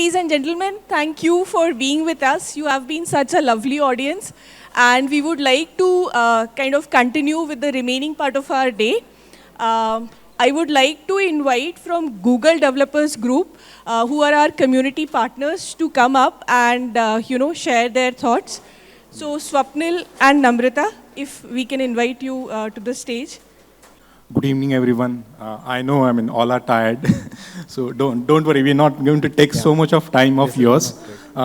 ladies and gentlemen, thank you for being with us. You have been such a lovely audience. And we would like to kind of continue with the remaining part of our day. I would like to invite from Google Developers Group, who are our community partners, to come up and share their thoughts. So Swapnil and Namrata, if we can invite you to the stage. Good evening, everyone. I know, all are tired, so don't worry. We're not going to take so much of time of yours.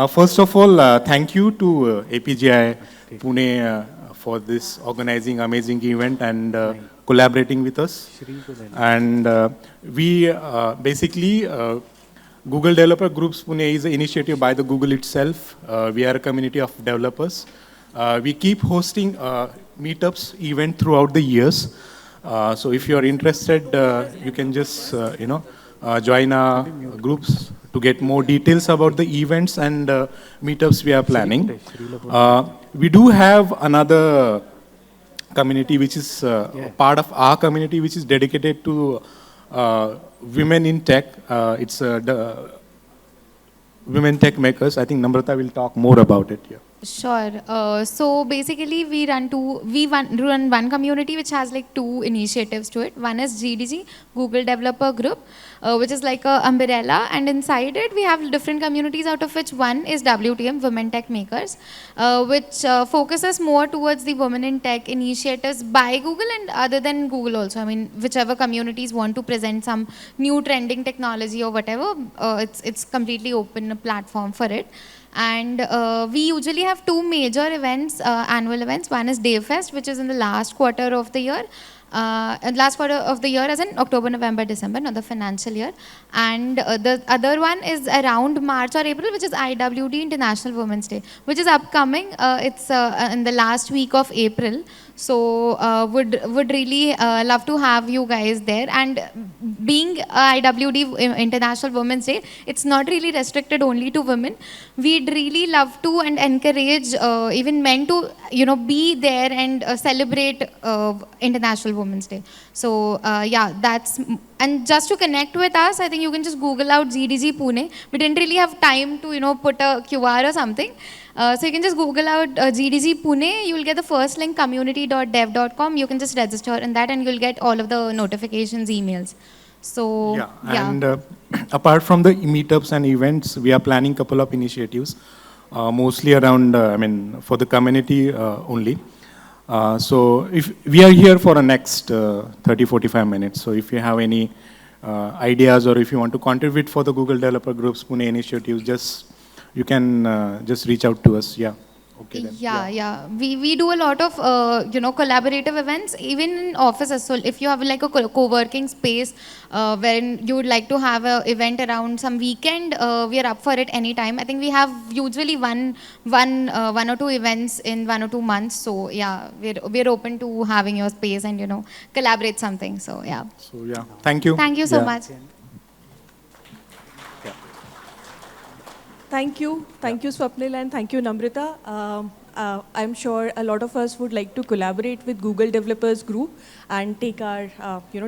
First of all, thank you to APGI Pune for this organizing amazing event and collaborating with us. And we basically, Google Developer Groups Pune is an initiative by the Google itself. We are a community of developers. We keep hosting meetups, event throughout the years. So if you are interested, you can just, join our groups to get more details about the events and meetups we are planning. We do have another community which is part of our community which is dedicated to women in tech. It's the Women Tech Makers. I think Namrata will talk more about it here. Sure. So basically, we run one community which has like two initiatives to it. One is GDG, Google Developer Group, which is like a umbrella, and inside it we have different communities, out of which one is WTM, Women Tech Makers, which focuses more towards the women in tech initiatives by Google and other than Google also. I mean, whichever communities want to present some new trending technology or whatever, it's completely open platform for it. And we usually have two major events, annual events. One is Dayfest, which is in the last quarter of the year. As in October, November, December, not the financial year. And the other one is around March or April, which is IWD, International Women's Day, which is upcoming. It's in the last week of April. So would really love to have you guys there. And being IWD, International Women's Day, it's not really restricted only to women. We'd really love to and encourage even men to be there and celebrate International Women's Day. So yeah, that's, and just to connect with us, I think you can just Google out GDG Pune. We didn't really have time to put a QR or something. So you can just Google out GDG Pune. You will get the first link, community.dev.com. You can just register in that and you'll get all of the notifications, emails. So yeah. And apart from the meetups and events, we are planning a couple of initiatives, mostly around, for the community only. So if we are here for the next 30-45 minutes. So if you have any ideas or if you want to contribute for the Google Developer Groups Pune initiatives, you can just reach out to us. Yeah. Okay. Then. Yeah. We do a lot of collaborative events, even in offices. So if you have like a co-working space wherein you would like to have an event around some weekend, we are up for it anytime. I think we have usually one or two events in 1 or 2 months. So yeah, we're open to having your space and collaborate something. So yeah. So yeah, thank you. Thank you so much. Thank you, Swapnil, and thank you, Namrata. I'm sure a lot of us would like to collaborate with Google Developers Group and take our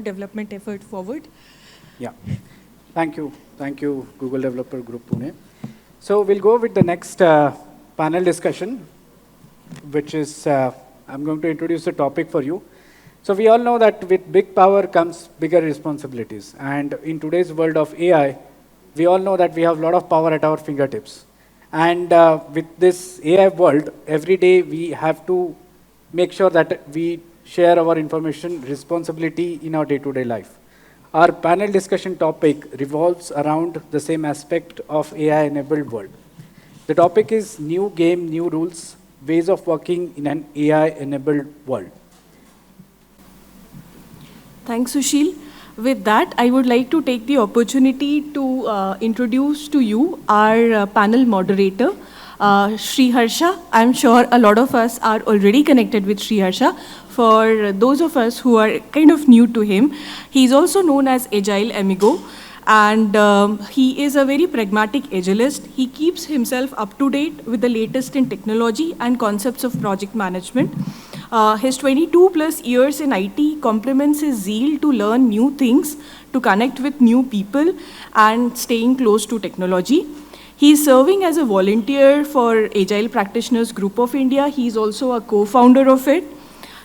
development effort forward. Yeah, thank you, Google Developer Group Pune. So we'll go with the next panel discussion, which is I'm going to introduce a topic for you. So we all know that with big power comes bigger responsibilities, and in today's world of AI, we all know that we have a lot of power at our fingertips. And with this AI world, every day we have to make sure that we share our information responsibility in our day-to-day life. Our panel discussion topic revolves around the same aspect of AI-enabled world. The topic is new game, new rules, ways of working in an AI-enabled world. Thanks, Sushil. With that, I would like to take the opportunity to introduce to you our panel moderator, Sri Harsha. I'm sure a lot of us are already connected with Sri Harsha. For those of us who are kind of new to him, he's also known as Agile Amigo, and he is a very pragmatic agilist. He keeps himself up to date with the latest in technology and concepts of project management. His 22 plus years in IT complements his zeal to learn new things, to connect with new people, and staying close to technology. He is serving as a volunteer for Agile Practitioners Group of India. He is also a co-founder of it.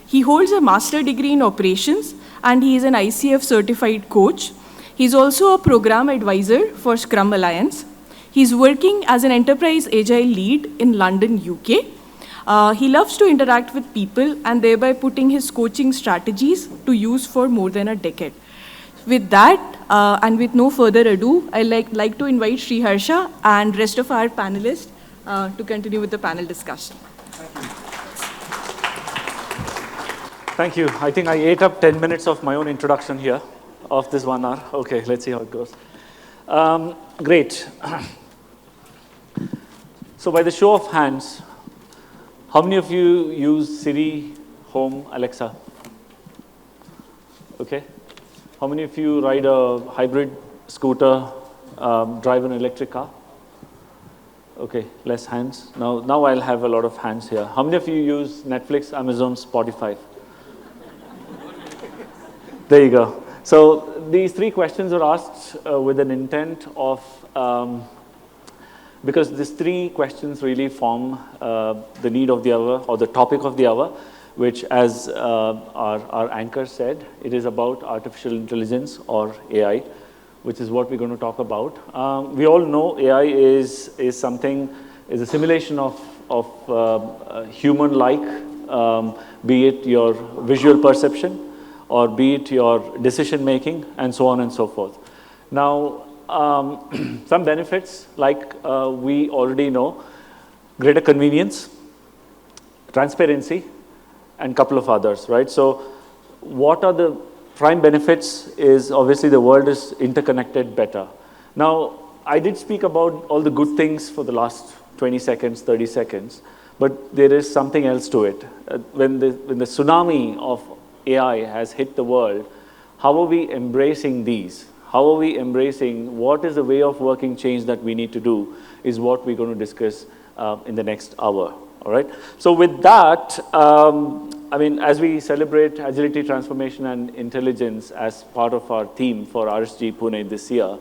He holds a master degree in operations, and he is an ICF certified coach. He's also a program advisor for Scrum Alliance. He's working as an enterprise agile lead in London, UK. He loves to interact with people and thereby putting his coaching strategies to use for more than a decade. With that, and with no further ado, I'd like to invite Sri Harsha and rest of our panelists to continue with the panel discussion. Thank you. I think I ate up 10 minutes of my own introduction here of this 1 hour. Okay, let's see how it goes. Great. So by the show of hands, how many of you use Siri, Home, Alexa? Okay. How many of you ride a hybrid scooter, drive an electric car? Okay, less hands. Now I'll have a lot of hands here. How many of you use Netflix, Amazon, Spotify? There you go. So these 3 questions are asked with an intent of, because these 3 questions really form the need of the hour or the topic of the hour, which as our anchor said, it is about artificial intelligence or AI, which is what we're going to talk about. We all know AI is a simulation of human-like, be it your visual perception, or be it your decision making, and so on and so forth. Now, some benefits, like we already know, greater convenience, transparency, and a couple of others, right? So what are the prime benefits is obviously the world is interconnected better. Now, I did speak about all the good things for the last 20 seconds, 30 seconds, but there is something else to it. When the tsunami of AI has hit the world, how are we embracing these? How are we embracing what is the way of working change that we need to do is what we're going to discuss in the next hour, all right? So with that, I mean, as we celebrate agility, transformation, and intelligence as part of our theme for RSG Pune this year,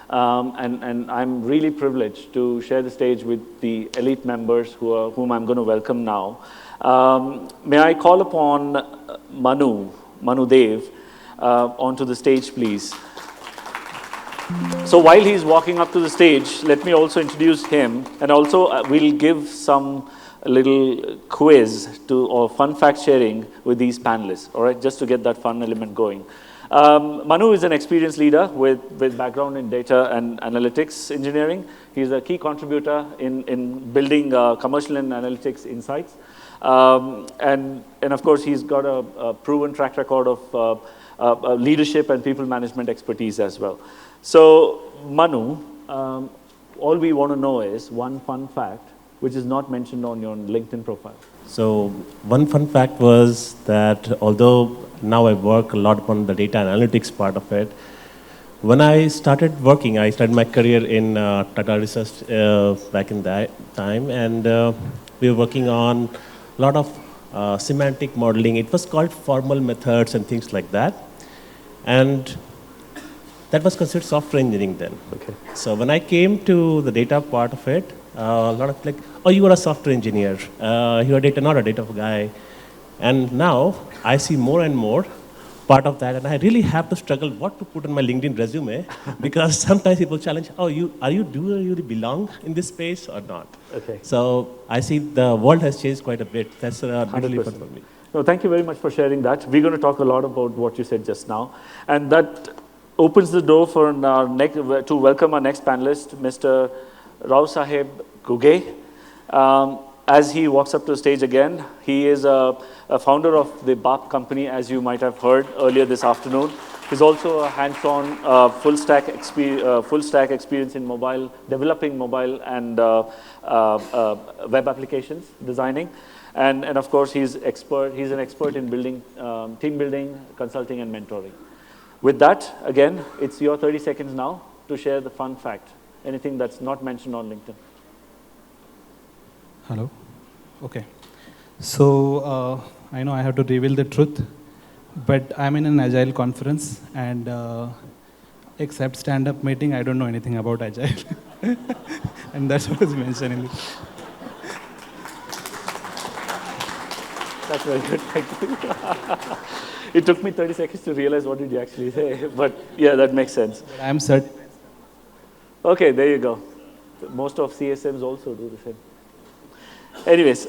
and I'm really privileged to share the stage with the elite members whom I'm going to welcome now. May I call upon Manu Dev onto the stage, please. So while he's walking up to the stage, let me also introduce him, and also we'll give some little quiz or fun fact sharing with these panelists, all right, just to get that fun element going. Manu is an experienced leader with background in data and analytics engineering. He's a key contributor in building commercial and analytics insights. And of course, he's got a proven track record of leadership and people management expertise as well. So, Manu, all we want to know is one fun fact which is not mentioned on your LinkedIn profile. So, one fun fact was that although now I work a lot on the data analytics part of it, when I started working, I started my career in Tata Research back in that time, and we were working on a lot of semantic modeling. It was called formal methods and things like that. And that was considered software engineering then. Okay. So when I came to the data part of it, a lot of like, oh, you are a software engineer. You are data, not a data guy. And now I see more and more part of that, and I really have to struggle what to put on my LinkedIn resume because sometimes people challenge, oh, do you really belong in this space or not? Okay. So I see the world has changed quite a bit. That's really fun for me. No, thank you very much for sharing that. We're going to talk a lot about what you said just now, and that opens the door for to welcome our next panelist, Mr. Rao Saheb Guge. As he walks up to the stage again, he is a founder of the BAP company, as you might have heard earlier this afternoon. He's also a hands-on full stack experience in mobile, developing mobile and web applications, designing. And of course, he's an expert in building, team building, consulting, and mentoring. With that, again, it's your 30 seconds now to share the fun fact, anything that's not mentioned on LinkedIn. Hello. Okay. So I know I have to reveal the truth, but I'm in an Agile conference, and except stand-up meeting, I don't know anything about Agile. And that's what is mentioned in it. That's very good, thank you. It took me 30 seconds to realize what did you actually say, but yeah, that makes sense. But I am certain. Okay, there you go. Most of CSMs also do the same. Anyways,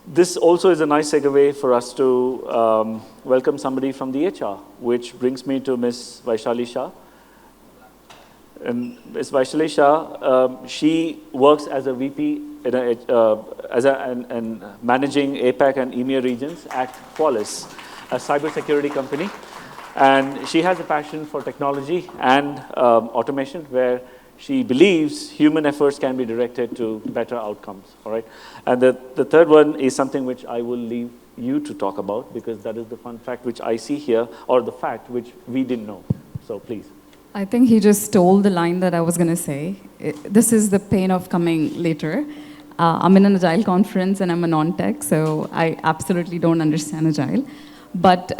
this also is a nice segue for us to welcome somebody from the HR, which brings me to Ms. Vaishali Shah. And Ms. Vaishali Shah, she works as a VP, and managing APAC and EMEA regions at Qualys, a cybersecurity company. And she has a passion for technology and automation, where she believes human efforts can be directed to better outcomes, all right? And the third one is something which I will leave you to talk about, because that is the fun fact which I see here, or the fact which we didn't know. So please. I think he just stole the line that I was going to say. This is the pain of coming later. I'm in an Agile conference and I'm a non-tech, so I absolutely don't understand Agile. But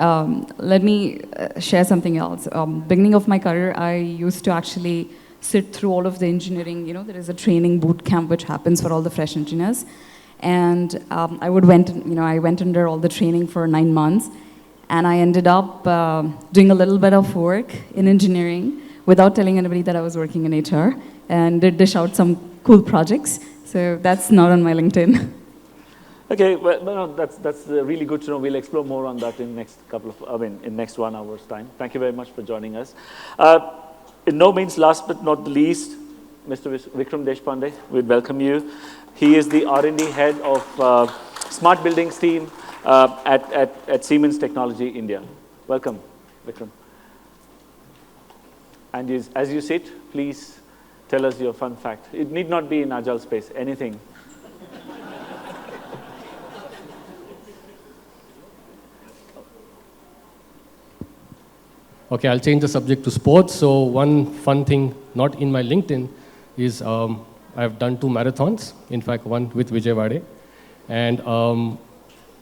let me share something else. Beginning of my career, I used to actually sit through all of the engineering. You know, there is a training boot camp which happens for all the fresh engineers. And I went under all the training for 9 months. And I ended up doing a little bit of work in engineering without telling anybody that I was working in HR, and did dish out some cool projects. So that's not on my LinkedIn. Okay, well, no, that's really good to know. We'll explore more on that in next in next 1 hour's time. Thank you very much for joining us. In no means last but not the least, Mr. Vikram Deshpande, we'd welcome you. He is the R&D head of Smart Buildings team at Siemens Technology India. Welcome, Vikram. And as you sit, please tell us your fun fact. It need not be in Agile space, anything. Okay, I'll change the subject to sports. So one fun thing, not in my LinkedIn, is I've done 2 marathons. In fact, one with Vijay Vade. And,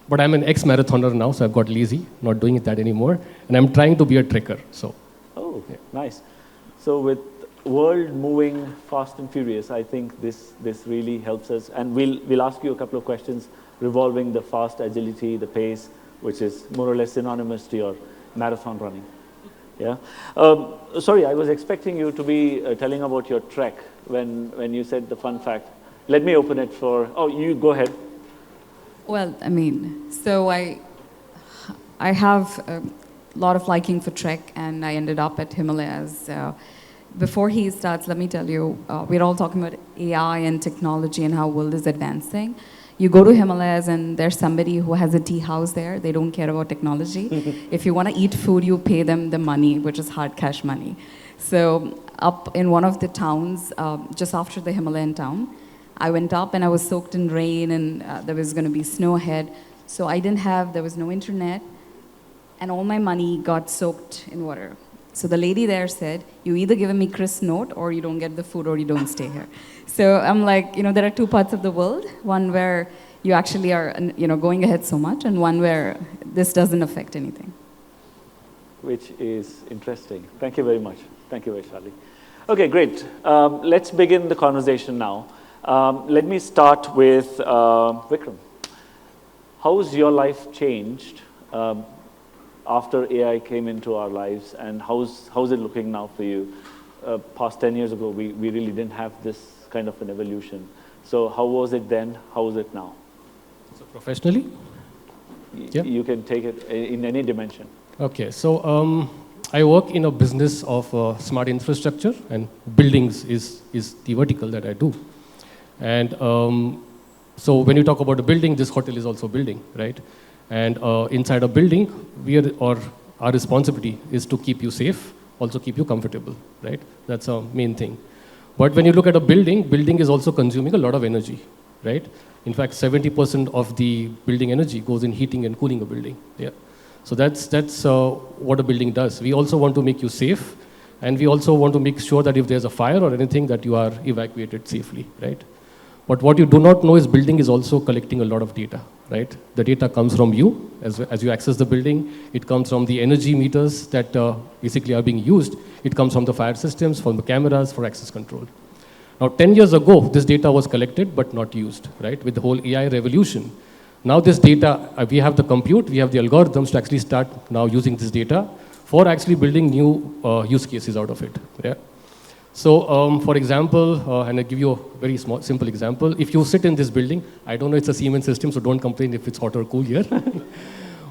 but I'm an ex-marathoner now, so I've got lazy, not doing that anymore. And I'm trying to be a trekker, so. Oh, yeah. Nice. So with world moving fast and furious, I think this really helps us. And we'll ask you a couple of questions revolving the fast agility, the pace, which is more or less synonymous to your marathon running. Yeah. Sorry, I was expecting you to be telling about your trek when you said the fun fact. Let me open it for. Oh, you go ahead. Well, I mean, so I have a lot of liking for Trek, and I ended up at Himalayas. Before he starts, let me tell you, we're all talking about AI and technology and how world is advancing. You go to Himalayas and there's somebody who has a tea house there. They don't care about technology. If you want to eat food, you pay them the money, which is hard cash money. So up in one of the towns, just after the Himalayan town, I went up and I was soaked in rain, and there was going to be snow ahead. So there was no internet, and all my money got soaked in water. So the lady there said, you either give me Chris note, or you don't get the food, or you don't stay here. So I'm like, there are 2 parts of the world. One where you actually are, going ahead so much, and one where this doesn't affect anything. Which is interesting. Thank you very much. Thank you, Vaishali. Okay, great. Let's begin the conversation now. Let me start with Vikram. How's your life changed after AI came into our lives, and how's it looking now for you? Past 10 years ago, we really didn't have this kind of an evolution. So how was it then? How is it now? So professionally? Yeah. You can take it in any dimension. Okay, so I work in a business of smart infrastructure, and buildings is the vertical that I do. And so when you talk about a building, this hotel is also a building, right? And inside a building, our responsibility is to keep you safe, also keep you comfortable, right? That's a main thing. But when you look at a building is also consuming a lot of energy, right? In fact, 70% of the building energy goes in heating and cooling a building. Yeah. So that's what a building does. We also want to make you safe, and we also want to make sure that if there's a fire or anything, that you are evacuated safely, right? But what you do not know is building is also collecting a lot of data, right? The data comes from you as you access the building. It comes from the energy meters that basically are being used. It comes from the fire systems, from the cameras for access control. Now, 10 years ago, this data was collected but not used, right? With the whole AI revolution. Now this data, we have the compute, we have the algorithms to actually start now using this data for actually building new use cases out of it. Yeah? So, for example, and I'll give you a very small, simple example. If you sit in this building, I don't know, it's a Siemens system, so don't complain if it's hot or cool here.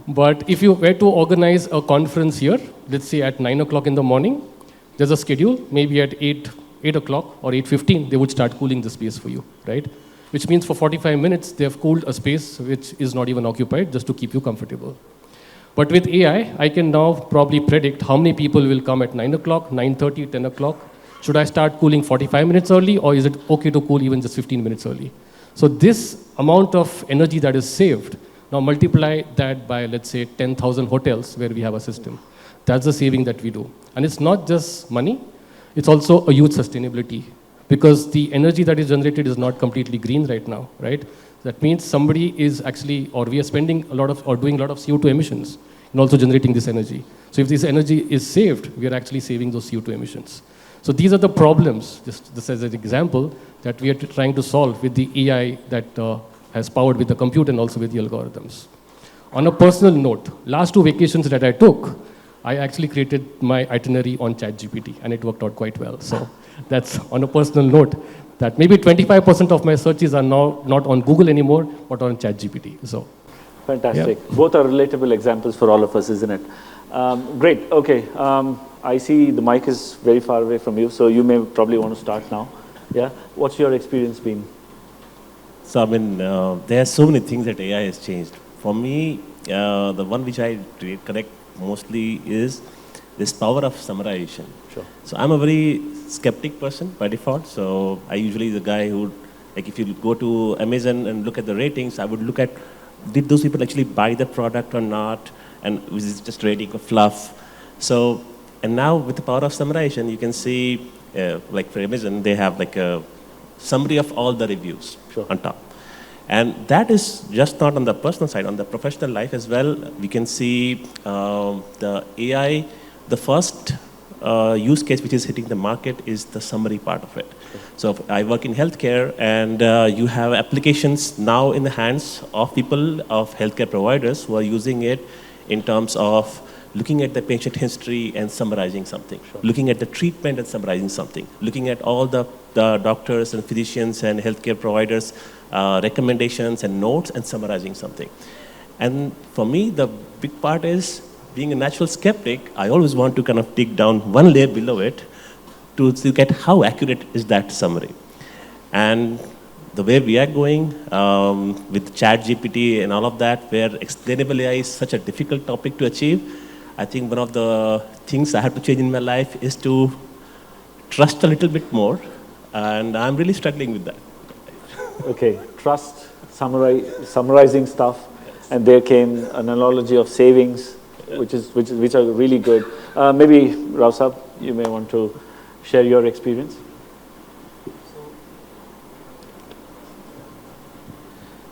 But if you were to organize a conference here, let's say at 9 o'clock in the morning, there's a schedule, maybe at 8 o'clock or 8:15, they would start cooling the space for you, right? Which means for 45 minutes, they have cooled a space which is not even occupied just to keep you comfortable. But with AI, I can now probably predict how many people will come at 9 o'clock, 9:30, 10 o'clock. Should I start cooling 45 minutes early, or is it okay to cool even just 15 minutes early? So this amount of energy that is saved, now multiply that by, let's say, 10,000 hotels where we have a system. That's the saving that we do. And it's not just money, it's also a huge sustainability, because the energy that is generated is not completely green right now, right? That means somebody is actually, or we are spending a lot of, or doing a lot of CO2 emissions and also generating this energy. So if this energy is saved, we are actually saving those CO2 emissions. So these are the problems, just this as an example, that we are trying to solve with the AI that has powered with the compute and also with the algorithms. On a personal note, last 2 vacations that I took, I actually created my itinerary on ChatGPT, and it worked out quite well. So that's on a personal note, that maybe 25% of my searches are now not on Google anymore, but on ChatGPT. So, fantastic. Yeah. Both are relatable examples for all of us, isn't it? Great. Okay. I see the mic is very far away from you, so you may probably want to start now. Yeah. What's your experience been? So, I mean, there are so many things that AI has changed. For me, the one which I connect mostly is this power of summarization. Sure. So I'm a very skeptic person by default. So I usually the guy who, like if you go to Amazon and look at the ratings, I would look at, did those people actually buy the product or not? And was it just rating of fluff? So, and now with the power of summarization, you can see, like for Amazon, they have like a summary of all the reviews on top. And that is just not on the personal side, on the professional life as well. We can see the AI, the first use case which is hitting the market is the summary part of it. So I work in healthcare, and you have applications now in the hands of people, of healthcare providers who are using it in terms of looking at the patient history and summarizing something, looking at the treatment and summarizing something, looking at all the doctors and physicians and healthcare providers' recommendations and notes and summarizing something. And for me, the big part is, being a natural skeptic, I always want to kind of dig down one layer below it to look at how accurate is that summary. And the way we are going with ChatGPT and all of that, where explainable AI is such a difficult topic to achieve, I think one of the things I have to change in my life is to trust a little bit more, and I'm really struggling with that. Okay, trust, summarizing stuff, and there came an analogy of savings, which are really good. Maybe Rao Saab, you may want to share your experience.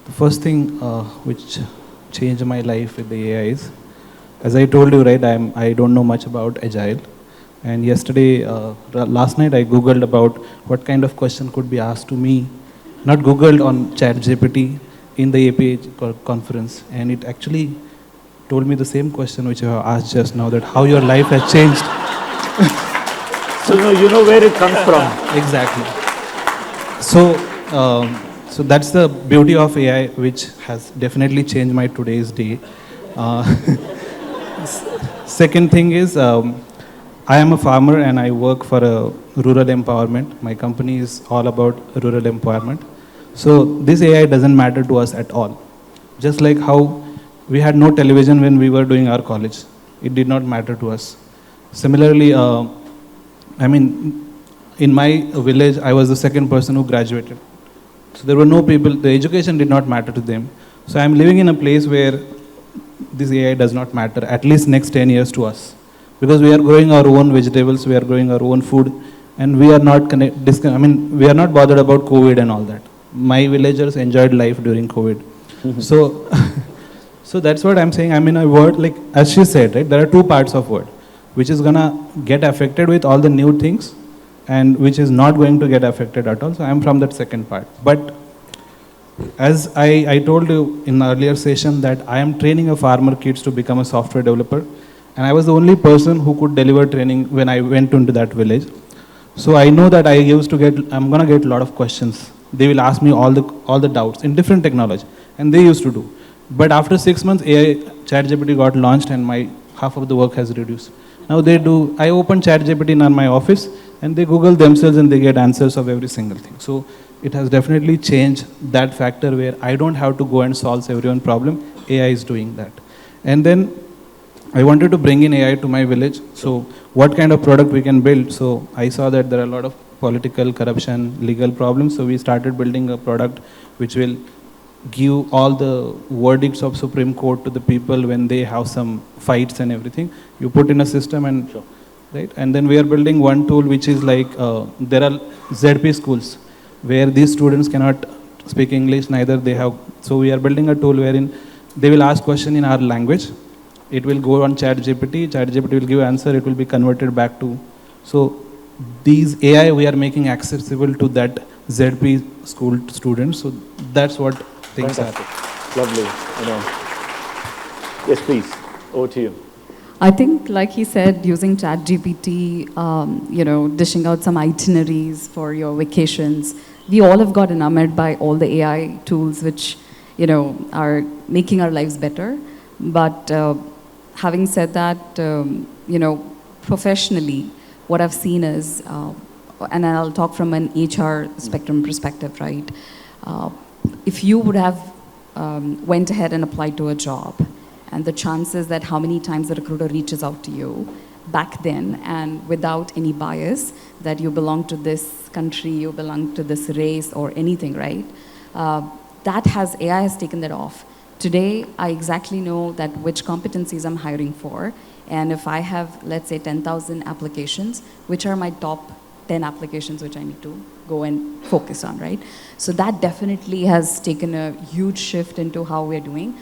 The first thing which changed my life with the AI is, as I told you, right, I don't know much about Agile. And yesterday, last night, I Googled about what kind of question could be asked to me, not Googled on ChatGPT in the APA conference. And it actually told me the same question which you have asked just now, that how your life has changed. So you know where it comes from. Exactly. So that's the beauty of AI, which has definitely changed my today's day. Second thing is, I am a farmer and I work for a rural empowerment. My company is all about rural empowerment. So this AI doesn't matter to us at all. Just like how we had no television when we were doing our college. It did not matter to us. Similarly, I mean, in my village, I was the second person who graduated. So there were no people, the education did not matter to them. So I'm living in a place where this AI does not matter, at least next 10 years to us. Because we are growing our own vegetables, we are growing our own food, and we are not we are not bothered about COVID and all that. My villagers enjoyed life during COVID. So that's what I'm saying. I mean, a word, like, as she said, right, there are two parts of word, which is gonna get affected with all the new things, and which is not going to get affected at all. So I'm from that second part. But as I told you in the earlier session that I am training a farmer kids to become a software developer, and I was the only person who could deliver training when I went into that village. So I know that I'm gonna get a lot of questions. They will ask me all the doubts in different technology, and they used to do. But after 6 months, AI ChatGPT got launched, and my half of the work has reduced. Now they do. I open ChatGPT in my office, and they Google themselves, and they get answers of every single thing. So it has definitely changed that factor where I don't have to go and solve everyone's problem. AI is doing that. And then I wanted to bring in AI to my village. So what kind of product we can build? So I saw that there are a lot of political corruption, legal problems. So we started building a product which will give all the verdicts of Supreme Court to the people when they have some fights and everything. You put in a system and right. And then we are building one tool which is like there are ZP schools where these students cannot speak English, neither they have. So we are building a tool wherein they will ask question in our language. It will go on ChatGPT. ChatGPT will give answer. It will be converted back to. So these AI we are making accessible to that ZP school students. So that's what things Fantastic. are. Lovely. Yes, please. Over to you. I think, like he said, using ChatGPT, dishing out some itineraries for your vacations. We all have got enamored by all the AI tools which, are making our lives better. But having said that, professionally, what I've seen is, and I'll talk from an HR spectrum perspective, right? If you would have went ahead and applied to a job, and the chances that how many times the recruiter reaches out to you back then and without any bias that you belong to this country, you belong to this race or anything, right? AI has taken that off. Today, I exactly know that which competencies I'm hiring for, and if I have, let's say, 10,000 applications, which are my top 10 applications which I need to go and focus on, right? So that definitely has taken a huge shift into how we're doing.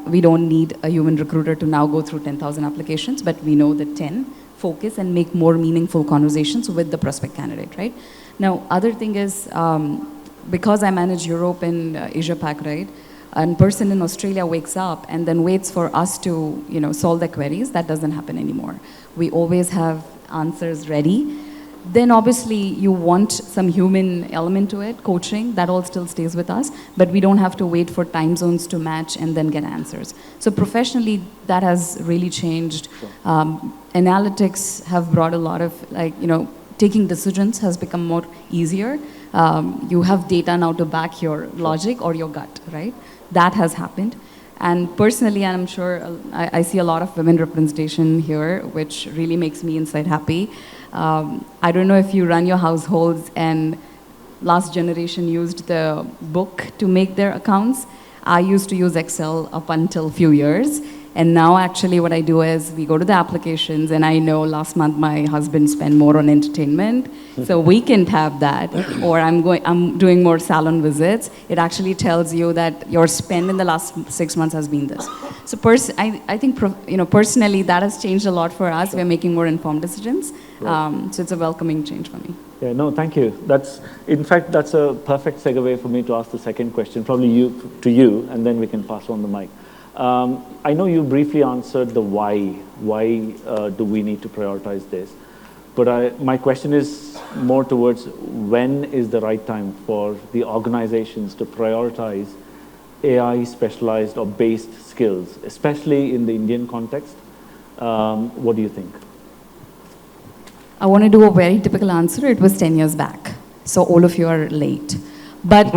We don't need a human recruiter to now go through 10,000 applications, but we know that 10 focus and make more meaningful conversations with the prospect candidate, right? Now, other thing is, because I manage Europe and Asia Pac, right? A person in Australia wakes up and then waits for us to, solve their queries. That doesn't happen anymore. We always have answers ready. Then obviously you want some human element to it, coaching, that all still stays with us, but we don't have to wait for time zones to match and then get answers. So professionally, that has really changed. Analytics have brought a lot of, taking decisions has become more easier. You have data now to back your logic or your gut, right? That has happened. And personally, and I'm sure I see a lot of women representation here, which really makes me inside happy. I don't know if you run your households and last generation used the book to make their accounts. I used to use Excel up until a few years. And now actually what I do is we go to the applications and I know last month my husband spent more on entertainment, so we can have that. Or I'm doing more salon visits. It actually tells you that your spend in the last 6 months has been this. So I think personally that has changed a lot for us. We're making more informed decisions. So it's a welcoming change for me. Yeah, no, thank you. In fact, that's a perfect segue for me to ask the second question, probably to you, and then we can pass on the mic. I know you briefly answered the why. Why do we need to prioritize this? But my question is more towards when is the right time for the organizations to prioritize AI specialized or based skills, especially in the Indian context? What do you think? I want to do a very typical answer. It was 10 years back. So all of you are late. But,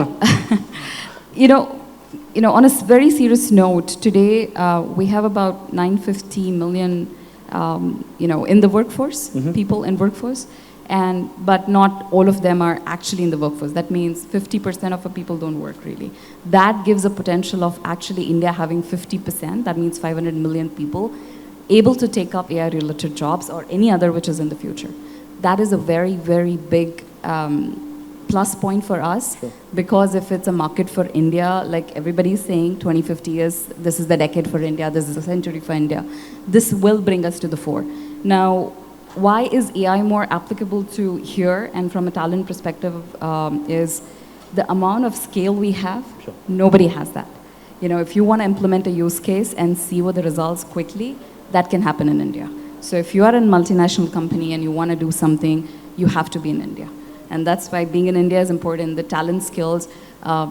on a very serious note, today we have about 950 million, in the workforce, people in workforce, but not all of them are actually in the workforce. That means 50% of the people don't work really. That gives a potential of actually India having 50%. That means 500 million people able to take up AI-related jobs or any other which is in the future. That is a very, very big plus point for us, because if it's a market for India, like everybody is saying, 2050 is, this is the decade for India, this is the century for India, this will bring us to the fore. Now, why is AI more applicable to here and from a talent perspective is the amount of scale we have. Sure. Nobody has that. You know, if you want to implement a use case and see what the results quickly, that can happen in India. So if you are a multinational company and you want to do something, you have to be in India. And that's why being in India is important. The talent skills,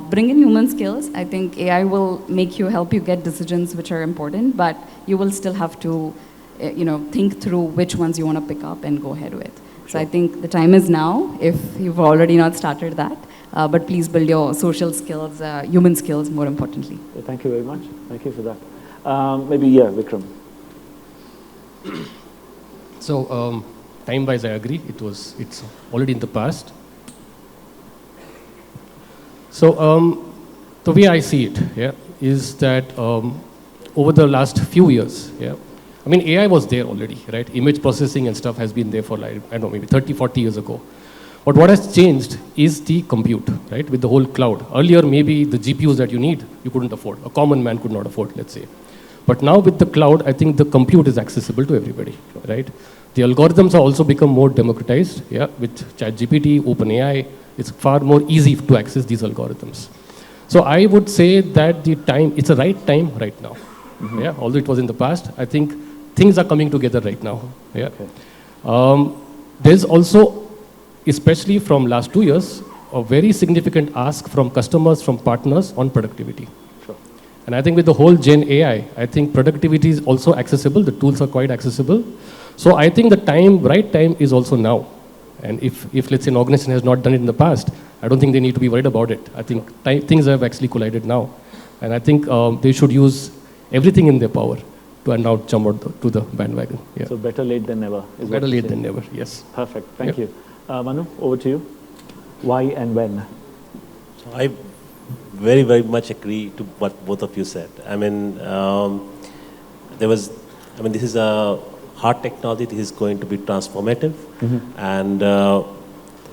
bring in human skills. I think AI will help you get decisions which are important, but you will still have to, think through which ones you want to pick up and go ahead with. So I think the time is now, if you've already not started that. But please build your social skills, human skills more importantly. Thank you very much. Thank you for that. Vikram. So time-wise, I agree. It's already in the past. So the way I see it, is that over the last few years, I mean, AI was there already, right? Image processing and stuff has been there for like, I don't know, maybe 30, 40 years ago. But what has changed is the compute, right? With the whole cloud. Earlier, maybe the GPUs that you couldn't afford. A common man could not afford, let's say. But now with the cloud, I think the compute is accessible to everybody, right? The algorithms are also become more democratized, with ChatGPT, OpenAI. It's far more easy to access these algorithms. So I would say that it's the right time right now. Mm-hmm. Although it was in the past, I think things are coming together right now. Okay. There's also, especially from last 2 years, a very significant ask from customers, from partners on productivity. Sure. And I think with the whole Gen AI, I think productivity is also accessible. The tools are quite accessible. So I think the right time is also now. And if let's say an organization has not done it in the past, I don't think they need to be worried about it. I think things have actually collided now. And I think they should use everything in their power to now jump to the bandwagon. Yeah. So better late than never. Better late than never, yes. Perfect, thank you. Manu, over to you. Why and when? So I very, very much agree to what both of you said. I mean, this is a hard technology. This is going to be transformative. Mm-hmm. And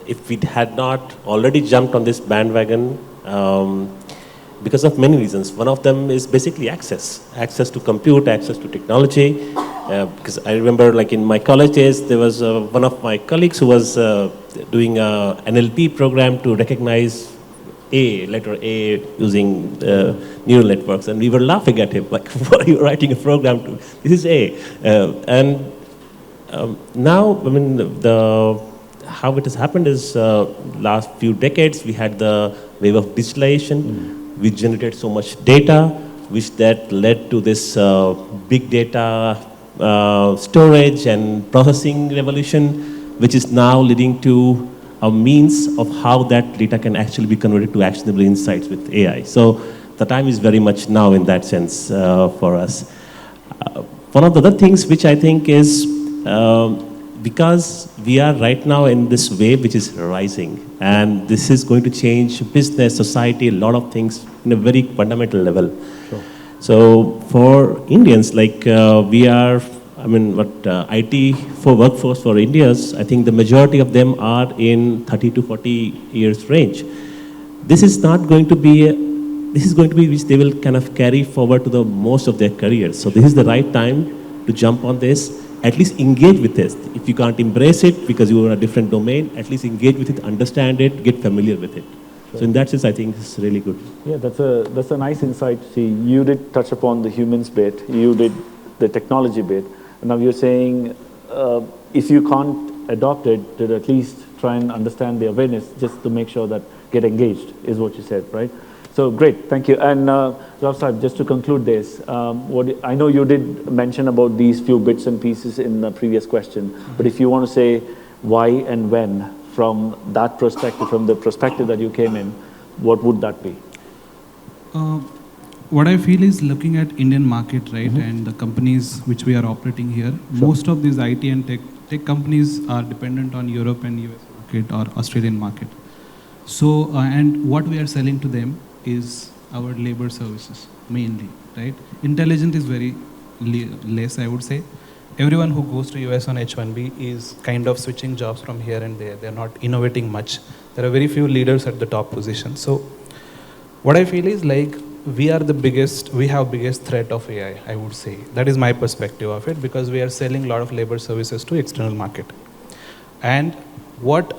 if we had not already jumped on this bandwagon, because of many reasons. One of them is basically access to compute, access to technology. Because I remember, like in my college days, there was one of my colleagues who was doing a NLP program to recognize letter A using neural networks, and we were laughing at him, like, what are you writing a program to? This is A. Now, I mean, how it has happened is last few decades, we had the wave of digitalization. Mm. We generated so much data, which that led to this big data storage and processing revolution, which is now leading to a means of how that data can actually be converted to actionable insights with AI. So the time is very much now in that sense for us. One of the other things which I think is, because we are right now in this wave which is rising, and this is going to change business, society, a lot of things in a very fundamental level. Sure. So for Indians, like we are, IT for workforce for Indians, I think the majority of them are in 30 to 40 years range. This is going to be which they will kind of carry forward to the most of their careers. So this is the right time to jump on this. At least engage with this. If you can't embrace it because you are in a different domain, at least engage with it, understand it, get familiar with it. Sure. So in that sense, I think it's really good. Yeah, that's a nice insight. See, you did touch upon the humans bit, you did the technology bit, and now you're saying if you can't adopt it, to at least try and understand the awareness, just to make sure that get engaged, is what you said, right? So great, thank you. And Rav Sahib, just to conclude this, I know you did mention about these few bits and pieces in the previous question, but if you want to say why and when from that perspective, from the perspective that you came in, what would that be? What I feel is looking at Indian market, right, and the companies which we are operating here, most of these IT and tech companies are dependent on Europe and US market or Australian market. So, and what we are selling to them is our labor services mainly, right? Intelligent is very less, I would say. Everyone who goes to US on H1B is kind of switching jobs from here and there. They're not innovating much. There are very few leaders at the top position. So what I feel is like we have biggest threat of AI, I would say. That is my perspective of it, because we are selling a lot of labor services to external market. And what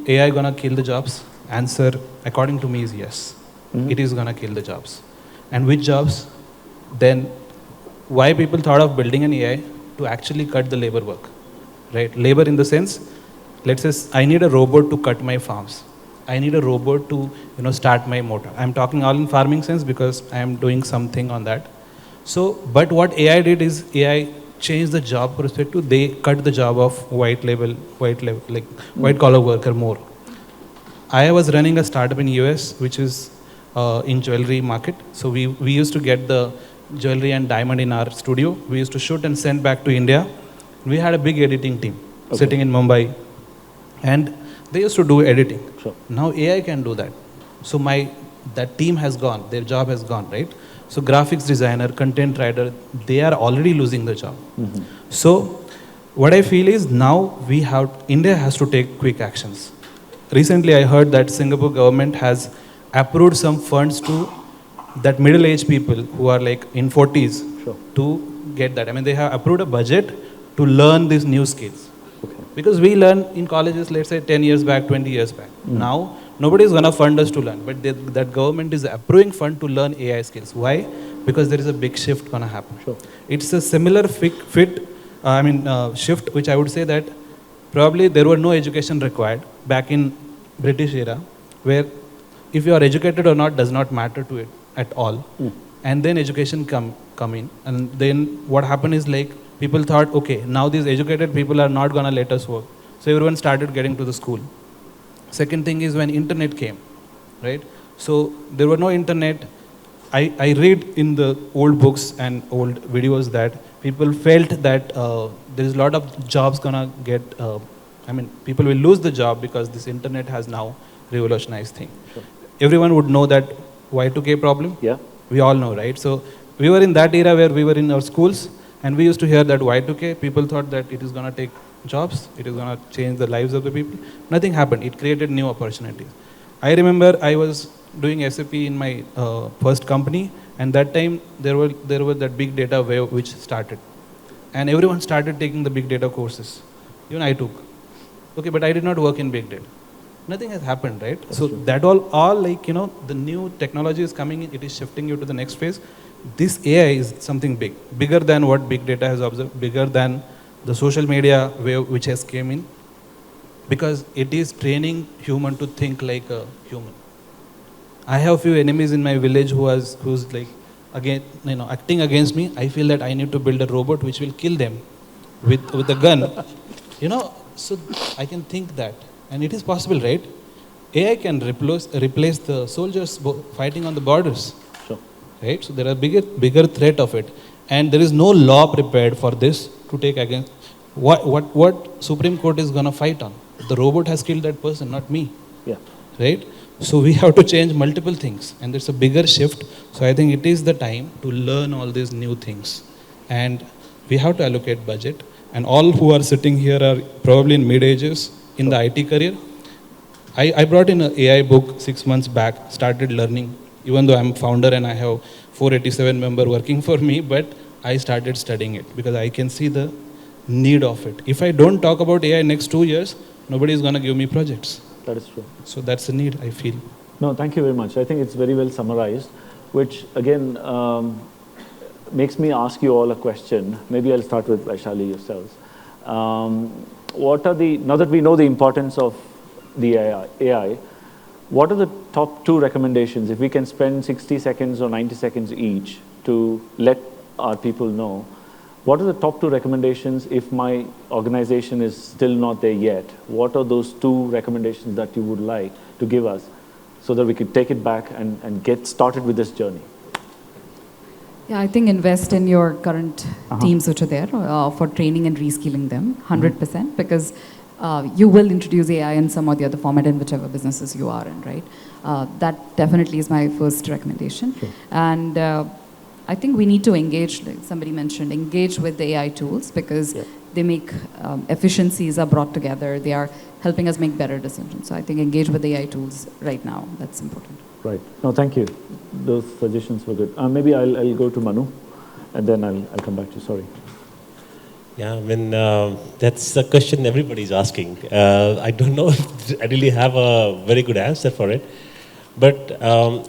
AI gonna kill the jobs? Answer, according to me, is yes. It is gonna kill the jobs. And which jobs? Then why people thought of building an AI? To actually cut the labor work, right? Labor in the sense, let's say I need a robot to cut my farms. I need a robot to start my motor. I'm talking all in farming sense because I am doing something on that. So, but what AI did is AI changed the job perspective. They cut the job of white collar worker more. I was running a startup in US, which is in jewelry market. So we used to get the jewelry and diamond in our studio. We used to shoot and send back to India. We had a big editing team sitting in Mumbai, and they used to do editing. Sure. Now AI can do that. So that team has gone, their job has gone, right? So graphics designer, content writer, they are already losing the job. So what I feel is now India has to take quick actions. Recently I heard that Singapore government has approved some funds to that middle-aged people who are like in 40s to get that. I mean, they have approved a budget to learn these new skills. Okay. Because we learn in colleges, let's say 10 years back, 20 years back. Now, nobody is going to fund us to learn, but that government is approving fund to learn AI skills. Why? Because there is a big shift going to happen. Sure. It's a similar shift, which I would say that probably there were no education required back in British era, where if you are educated or not does not matter to it at all. And then education come in, and then what happened is like people thought, okay, now these educated people are not going to let us work. So everyone started getting to the school. Second thing is when internet came, right? So there were no internet. I read in the old books and old videos that people felt that there is a lot of jobs gonna get, people will lose the job because this internet has now revolutionized thing. Sure. Everyone would know that Y2K problem. Yeah. We all know, right? So we were in that era where we were in our schools, and we used to hear that Y2K, people thought that it is going to take jobs, it is going to change the lives of the people. Nothing happened. It created new opportunities. I remember I was doing SAP in my first company, and that time there was that big data wave which started. And everyone started taking the big data courses. Even I took. Okay, but I did not work in big data. Nothing has happened, right? That's so true. That all like, the new technology is coming in, it is shifting you to the next phase. This AI is something big, bigger than what big data has observed, bigger than the social media wave which has came in, because it is training human to think like a human. I have few enemies in my village who's like, again, acting against me. I feel that I need to build a robot which will kill them with a gun. So I can think that. And it is possible, right? AI can replace the soldiers fighting on the borders. Sure. Right? So there are bigger threat of it. And there is no law prepared for this to take against. What Supreme Court is going to fight on? The robot has killed that person, not me. Yeah. Right? So we have to change multiple things. And there's a bigger shift. So I think it is the time to learn all these new things. And we have to allocate budget. And all who are sitting here are probably in mid-ages in the IT career. I brought in an AI book 6 months back, started learning, even though I'm founder and I have 487 members working for me, but I started studying it because I can see the need of it. If I don't talk about AI next 2 years, nobody is going to give me projects. That is true. So that's the need, I feel. No, thank you very much. I think it's very well summarized, which again makes me ask you all a question. Maybe I'll start with Vaishali yourselves. Now that we know the importance of the AI, what are the top 2 recommendations? If we can spend 60 seconds or 90 seconds each to let our people know, what are the top 2 recommendations if my organization is still not there yet? What are those 2 recommendations that you would like to give us so that we could take it back and get started with this journey? Yeah, I think invest in your current teams which are there for training and reskilling them, 100%, because you will introduce AI in some or the other format in whichever businesses you are in, right? That definitely is my first recommendation. Sure. And I think we need to engage, like somebody mentioned, engage with the AI tools because they make efficiencies are brought together. They are helping us make better decisions. So I think engage with the AI tools right now. That's important. Right. No, thank you. Those suggestions were good. Maybe I'll go to Manu, and then I'll come back to you. Sorry. Yeah, I mean, that's the question everybody's asking. I don't know if I really have a very good answer for it. But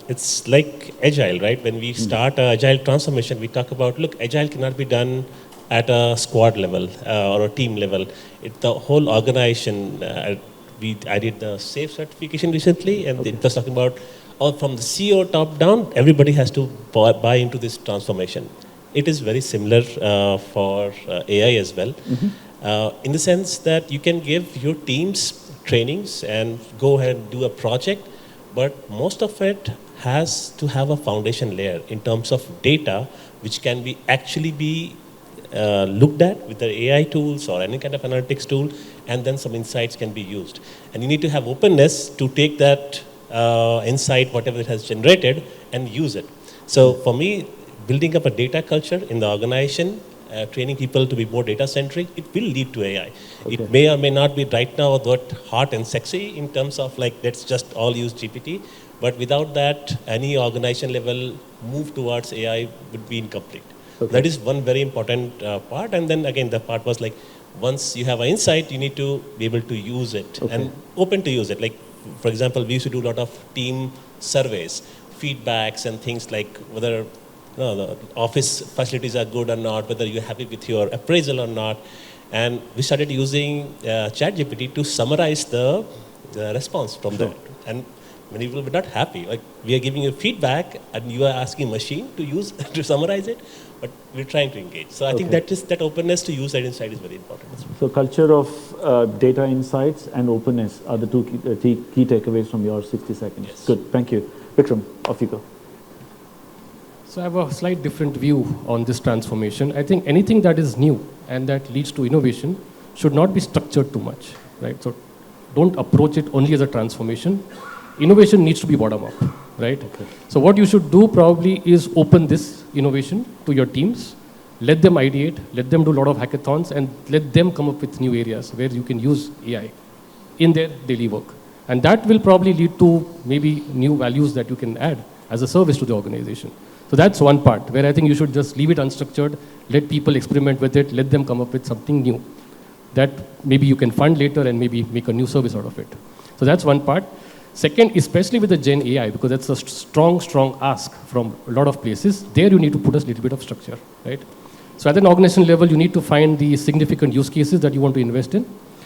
it's like agile, right? When we start agile transformation, we talk about, look, agile cannot be done at a squad level or a team level. The whole organization, I did the SAFE certification recently, and it was talking about from the CEO top down, everybody has to buy into this transformation. It is very similar for AI as well, in the sense that you can give your teams trainings and go ahead and do a project, but most of it has to have a foundation layer in terms of data, which can be actually be looked at with the AI tools or any kind of analytics tool, and then some insights can be used. And you need to have openness to take that insight, whatever it has generated, and use it. So for me, building up a data culture in the organization, training people to be more data-centric, it will lead to AI. Okay. It may or may not be right now that hot and sexy in terms of like, let's just all use GPT, but without that, any organization level move towards AI would be incomplete. Okay. That is one very important part. And then again, the part was like, once you have an insight, you need to be able to use it and open to use it. Like, for example, we used to do a lot of team surveys, feedbacks and things like whether the office facilities are good or not, whether you're happy with your appraisal or not. And we started using ChatGPT to summarize the response from that. And many people were not happy. Like, we are giving you feedback and you are asking machine to use to summarize it, but we're trying to engage. So I think that openness to use that insight is very important. So culture of data insights and openness are the two key takeaways from your 60 seconds. Yes. Good, thank you. Vikram, off you go. So I have a slight different view on this transformation. I think anything that is new and that leads to innovation should not be structured too much, right? So don't approach it only as a transformation. Innovation needs to be bottom up, right? Okay. So what you should do probably is open this innovation to your teams, let them ideate, let them do a lot of hackathons, and let them come up with new areas where you can use AI in their daily work. And that will probably lead to maybe new values that you can add as a service to the organization. So that's one part where I think you should just leave it unstructured, let people experiment with it, let them come up with something new that maybe you can fund later and maybe make a new service out of it. So that's one part. Second, especially with the Gen AI, because that's a strong ask from a lot of places, there you need to put a little bit of structure, right? So at an organization level, you need to find the significant use cases that you want to invest in.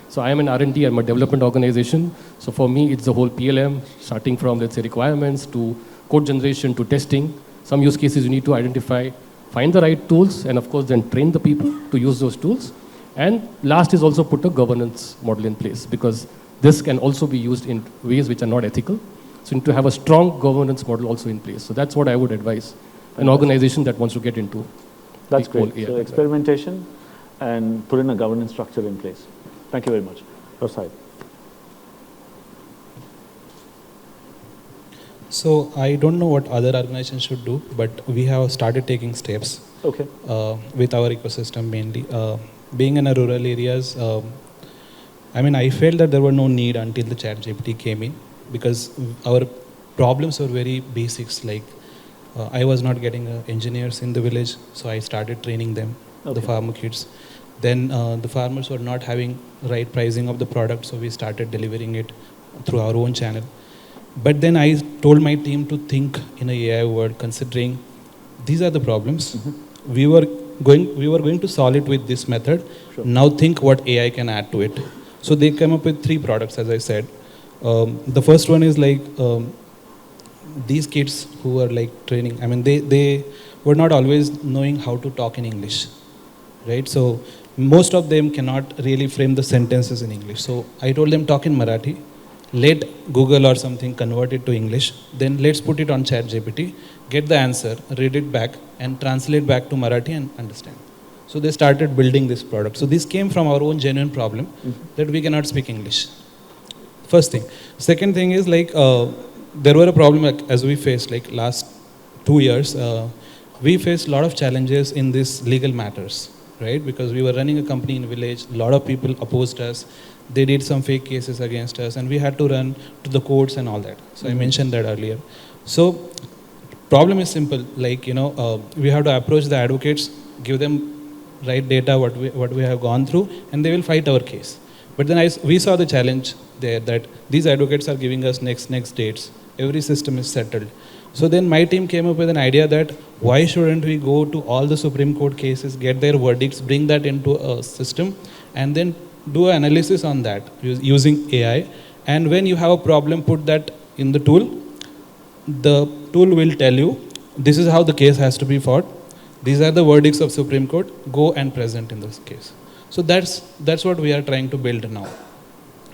So I am an R&D, I'm a development organization. So for me, it's the whole PLM, starting from, let's say, requirements to code generation to testing. Some use cases you need to identify, find the right tools, and of course then train the people to use those tools. And last is also put a governance model in place, because this can also be used in ways which are not ethical. So you need to have a strong governance model also in place. So that's what I would advise an organization that wants to get into. That's great. So experimentation and put in a governance structure in place. Thank you very much. Your side. So I don't know what other organizations should do, but we have started taking steps with our ecosystem mainly. Being in a rural areas, I mean, I felt that there were no need until the ChatGPT came in, because our problems were very basics. Like I was not getting engineers in the village, so I started training them, the farmer kids. Then the farmers were not having right pricing of the product, so we started delivering it through our own channel. But then I told my team to think in an AI world, considering these are the problems. We were going to solve it with this method. Sure. Now think what AI can add to it. So they came up with 3 products, as I said. The first one is like these kids who are like training. I mean, they were not always knowing how to talk in English, right? So most of them cannot really frame the sentences in English. So I told them, talk in Marathi. Let Google or something convert it to English. Then let's put it on ChatGPT, get the answer, read it back, and translate back to Marathi and understand. So they started building this product. So this came from our own genuine problem that we cannot speak English. First thing. Second thing is like there were a problem as we faced like last 2 years. we faced a lot of challenges in these legal matters, right? Because we were running a company in village, a lot of people opposed us. They did some fake cases against us, and we had to run to the courts and all that. So I mentioned that earlier. So problem is simple, like, we have to approach the advocates, give them right data, what we have gone through, and they will fight our case. But then we saw the challenge there, that these advocates are giving us next dates. Every system is settled. So then my team came up with an idea that why shouldn't we go to all the Supreme Court cases, get their verdicts, bring that into a system, and then do an analysis on that using AI. And when you have a problem, put that in the tool. The tool will tell you, this is how the case has to be fought. These are the verdicts of Supreme Court. Go and present in this case. So that's what we are trying to build now.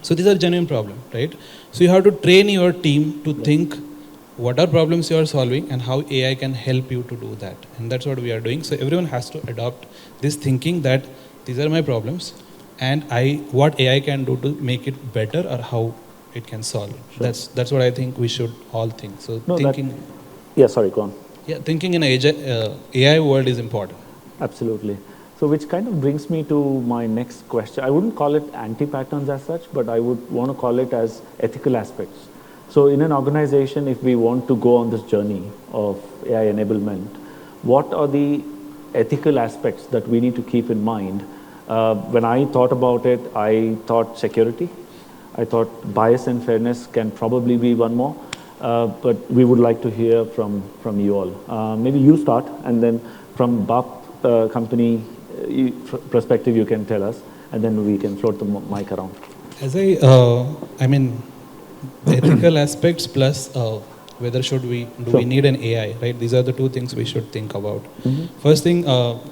So these are genuine problems, right? So you have to train your team to think what are problems you are solving and how AI can help you to do that. And that's what we are doing. So everyone has to adopt this thinking that these are my problems and what AI can do to make it better or how it can solve. Sure. That's what I think we should all think. So thinking. Yeah, sorry, go on. Yeah, thinking in AI world is important. Absolutely. So which kind of brings me to my next question. I wouldn't call it anti-patterns as such, but I would want to call it as ethical aspects. So in an organization, if we want to go on this journey of AI enablement, what are the ethical aspects that we need to keep in mind? When I thought about it, I thought security. I thought bias and fairness can probably be one more. But we would like to hear from you all. Maybe you start, and then from BAP company perspective, you can tell us, and then we can float the mic around. As ethical aspects plus whether we need an AI, right? These are the two things we should think about. First thing,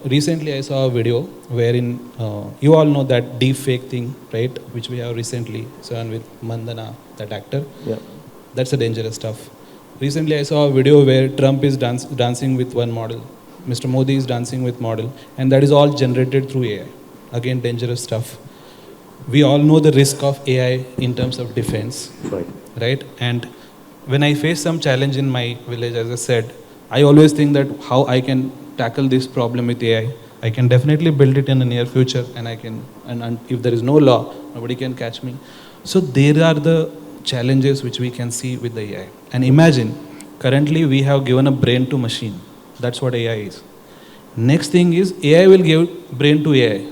recently I saw a video wherein you all know that deep fake thing, right? Which we have recently seen with Mandana, that actor. Yeah. That's a dangerous stuff. Recently I saw a video where Trump is dancing with one model. Mr. Modi is dancing with model. And that is all generated through AI. Again, dangerous stuff. We all know the risk of AI in terms of defense. Right? And when I face some challenge in my village, as I said, I always think that how I can tackle this problem with AI. I can definitely build it in the near future, and if there is no law, nobody can catch me. So there are the challenges which we can see with the AI. And imagine, currently we have given a brain to machine. That's what AI is. Next thing is, AI will give brain to AI.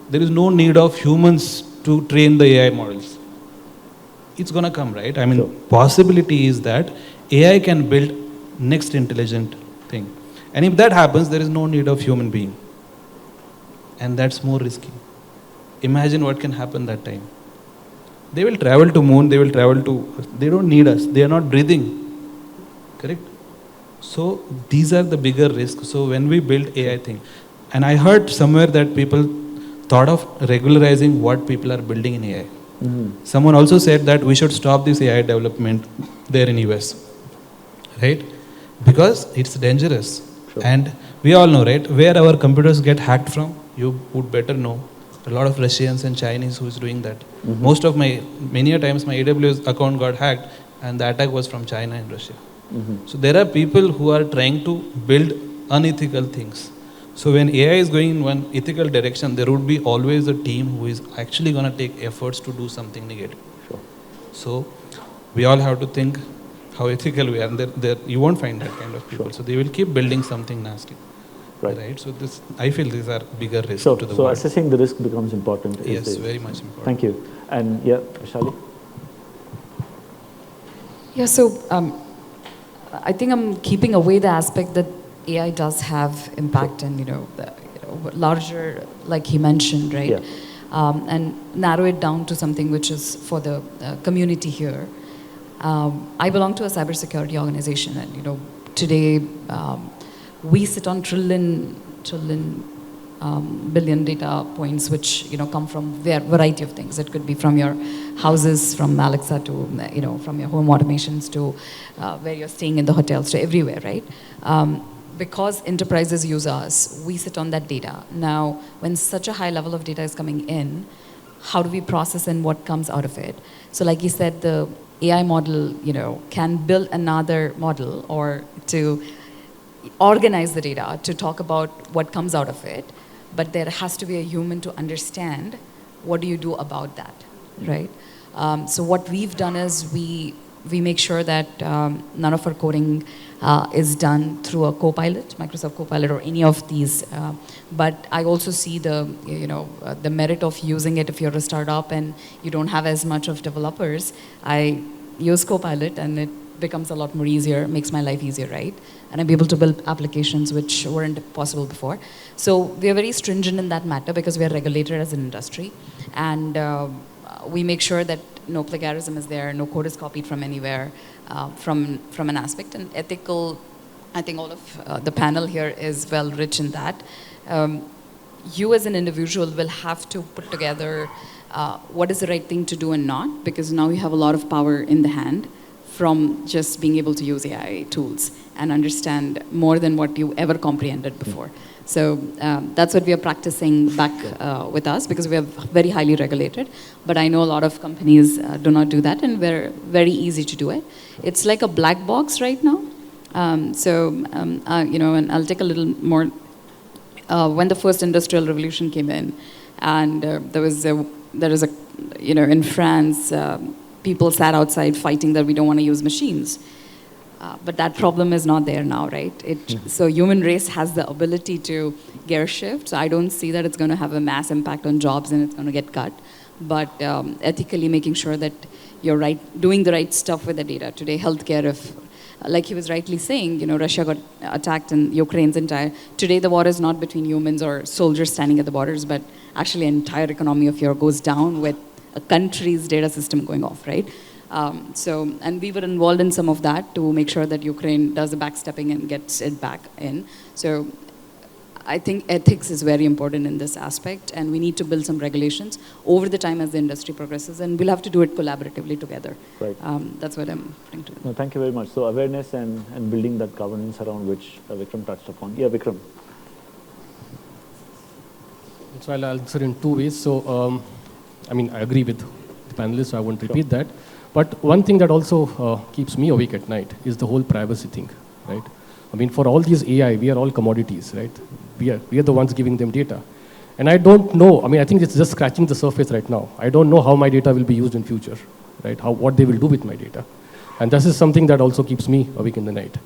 There is no need of humans to train the AI models. It's going to come, right? Sure. Possibility is that AI can build next intelligent thing. And if that happens, there is no need of human being. And that's more risky. Imagine what can happen that time. They will travel to moon, they don't need us, they are not breathing, correct? So these are the bigger risks. So when we build AI thing, and I heard somewhere that people thought of regularizing what people are building in AI. Someone also said that we should stop this AI development there in US, right? Because it's dangerous. Sure. And we all know, right, where our computers get hacked from, you would better know. A lot of Russians and Chinese who is doing that. Many a times my AWS account got hacked, and the attack was from China and Russia. So there are people who are trying to build unethical things. So when AI is going in one ethical direction, there would be always a team who is actually going to take efforts to do something negative. Sure. So we all have to think how ethical we are. And you won't find that kind of people. Sure. So they will keep building something nasty. Right. So I feel these are bigger risks to the world. So assessing the risk becomes important. Yes, very much important. Thank you. And yeah, Shali? Yeah, so I think I'm keeping away the aspect that AI does have impact and, larger, like he mentioned, right? Yeah. And narrow it down to something which is for the community here. I belong to a cybersecurity organization, and, today, we sit on trillion billion data points, which come from variety of things. It could be from your houses, from Alexa to from your home automations to where you're staying in the hotels to everywhere, right? Because enterprises use us, we sit on that data. Now, when such a high level of data is coming in, how do we process and what comes out of it? So, like you said, the AI model, can build another model or to organize the data, to talk about what comes out of it, but there has to be a human to understand what do you do about that, right? So what we've done is we make sure that none of our coding is done through a Copilot, Microsoft Copilot, or any of these. But I also see the the merit of using it if you're a startup and you don't have as much of developers. I use Copilot and it becomes a lot more easier, makes my life easier, right? And I'm able to build applications which weren't possible before. So we are very stringent in that matter because we are regulated as an industry. And we make sure that no plagiarism is there, no code is copied from anywhere, from an aspect. And ethical, I think all of the panel here is well rich in that. You as an individual will have to put together what is the right thing to do and not, because now you have a lot of power in the hand from just being able to use AI tools and understand more than what you ever comprehended before. So that's what we are practicing back with us, because we are very highly regulated. But I know a lot of companies do not do that, and we're very easy to do it. It's like a black box right now. And I'll take a little more. When the first industrial revolution came in, and there is a, in France, people sat outside fighting that we don't want to use machines. But that problem is not there now, right? So human race has the ability to gear shift. So I don't see that it's going to have a mass impact on jobs and it's going to get cut. But ethically making sure that you're doing the right stuff with the data. Today, healthcare, if, like he was rightly saying, Russia got attacked and Ukraine's entire. Today, the war is not between humans or soldiers standing at the borders, but actually an entire economy of Europe goes down with a country's data system going off, right? And we were involved in some of that to make sure that Ukraine does the backstepping and gets it back in. So I think ethics is very important in this aspect, and we need to build some regulations over the time as the industry progresses, and we'll have to do it collaboratively together. Right. That's what I'm trying to do. No, thank you very much. So awareness and building that governance around which Vikram touched upon. Yeah, Vikram. So I'll answer in two ways. So, I agree with the panelists, so I won't repeat that. But one thing that also keeps me awake at night is the whole privacy thing, right? For all these AI, we are all commodities, right? We are the ones giving them data. And I don't know, I think it's just scratching the surface right now. I don't know how my data will be used in future, right? What they will do with my data. And this is something that also keeps me awake in the night.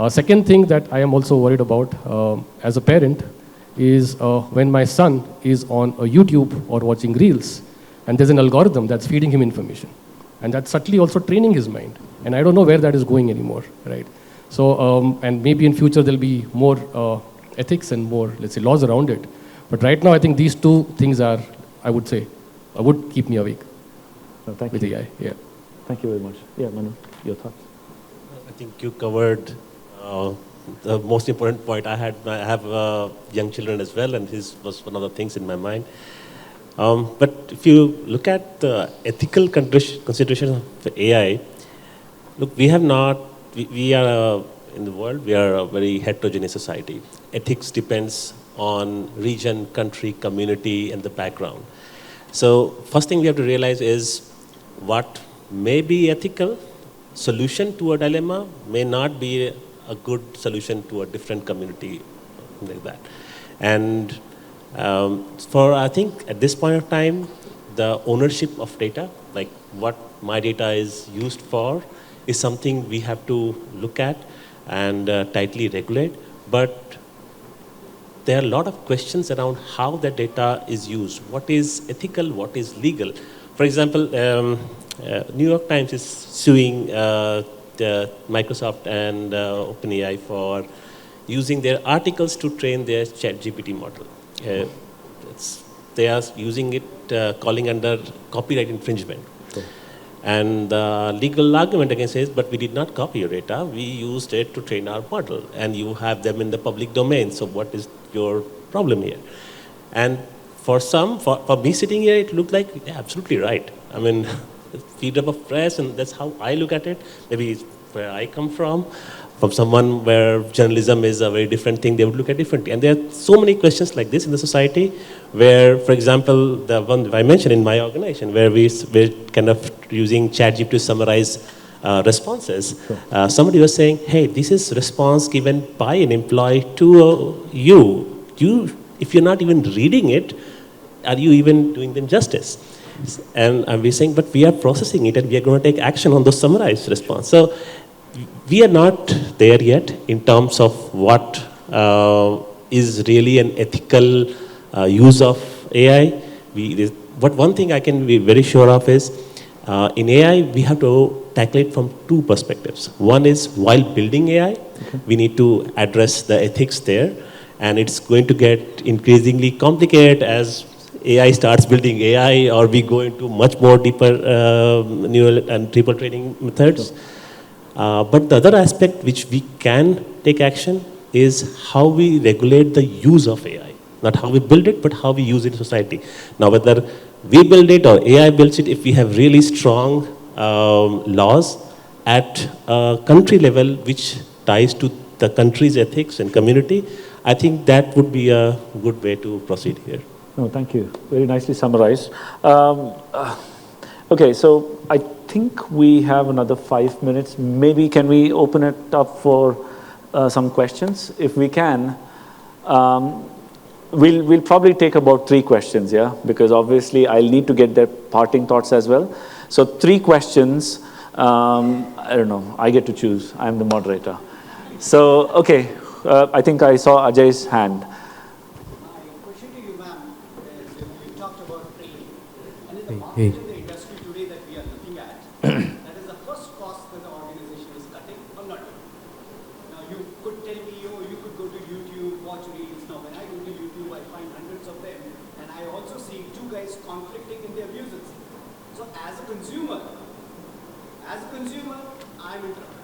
Second thing that I am also worried about as a parent is when my son is on a YouTube or watching Reels, and there's an algorithm that's feeding him information. And that's subtly also training his mind. And I don't know where that is going anymore, right? So, and maybe in future there'll be more ethics and more, let's say, laws around it. But right now, I think these two things are, I would keep me awake. No, thank with you. AI. Yeah. Thank you very much. Yeah, Manu, your thoughts? I think you covered the most important point. I have young children as well, and this was one of the things in my mind. But if you look at the ethical considerations of AI, look, we are in the world, we are a very heterogeneous society. Ethics depends on region, country, community, and the background. So first thing we have to realize is what may be ethical solution to a dilemma may not be a good solution to a different community, like that. And I think at this point of time, the ownership of data, like what my data is used for, is something we have to look at and tightly regulate. But there are a lot of questions around how the data is used. What is ethical? What is legal? For example, New York Times is suing the Microsoft and OpenAI for using their articles to train their ChatGPT model. They are using it, calling under copyright infringement. Sure. And the legal argument against it is, but we did not copy your data, we used it to train our model, and you have them in the public domain, so what is your problem here? And for me sitting here, it looked like, yeah, absolutely right. Freedom of press, and that's how I look at it. Maybe it's where I come from someone where journalism is a very different thing, they would look at differently. And there are so many questions like this in the society where, for example, the one I mentioned in my organization, where we're kind of using ChatGPT to summarize responses. Somebody was saying, hey, this is response given by an employee to you. If you're not even reading it, are you even doing them justice? And we're saying, but we are processing it and we are going to take action on those summarized response. So we are not there yet in terms of what is really an ethical use of AI. But one thing I can be very sure of is, in AI, we have to tackle it from two perspectives. One is while building AI, we need to address the ethics there, and it's going to get increasingly complicated as AI starts building AI, or we go into much more deeper neural and triple training methods. But the other aspect which we can take action is how we regulate the use of AI. Not how we build it, but how we use it in society. Now, whether we build it or AI builds it, if we have really strong laws at a country level which ties to the country's ethics and community, I think that would be a good way to proceed here. No, thank you. Very nicely summarized. Okay, so I think we have another 5 minutes. Maybe can we open it up for some questions? If we can, we'll probably take about 3 questions, yeah? Because obviously I'll need to get their parting thoughts as well. So 3 questions. I don't know. I get to choose. I'm the moderator. So, okay. I think I saw Ajay's hand. In the industry today that we are looking at, that is the first cost that the organization is cutting or not doing. Now you could tell me, oh, you could go to YouTube, watch reels. Now when I go to YouTube, I find hundreds of them, and I also see 2 guys conflicting in their views. So as a consumer, I'm in trouble.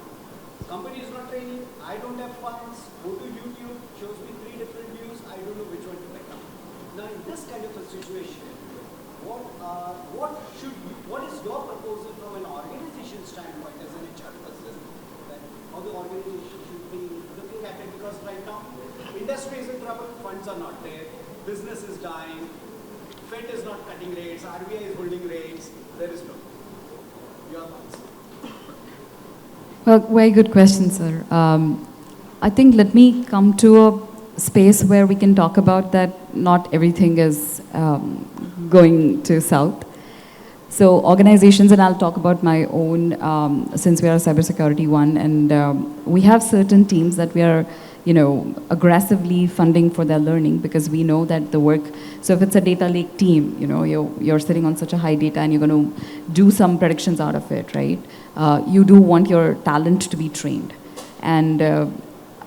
Company is not training, I don't have funds, go to YouTube, shows me 3 different views, I don't know which one to pick up. Now in this kind of a situation, what is your proposal from an organization standpoint as an HR person, that how the organization should be looking at it? Because right now, industry is in trouble, funds are not there, business is dying, Fed is not cutting rates, RBI is holding rates, there is no. Your thoughts? Well, very good question, sir. I think let me come to a space where we can talk about that not everything is going to south. So organizations, and I'll talk about my own, since we are a cybersecurity one, and we have certain teams that we are, aggressively funding for their learning, because we know that the work, so if it's a data lake team, you're sitting on such a high data and you're going to do some predictions out of it, right? You do want your talent to be trained. And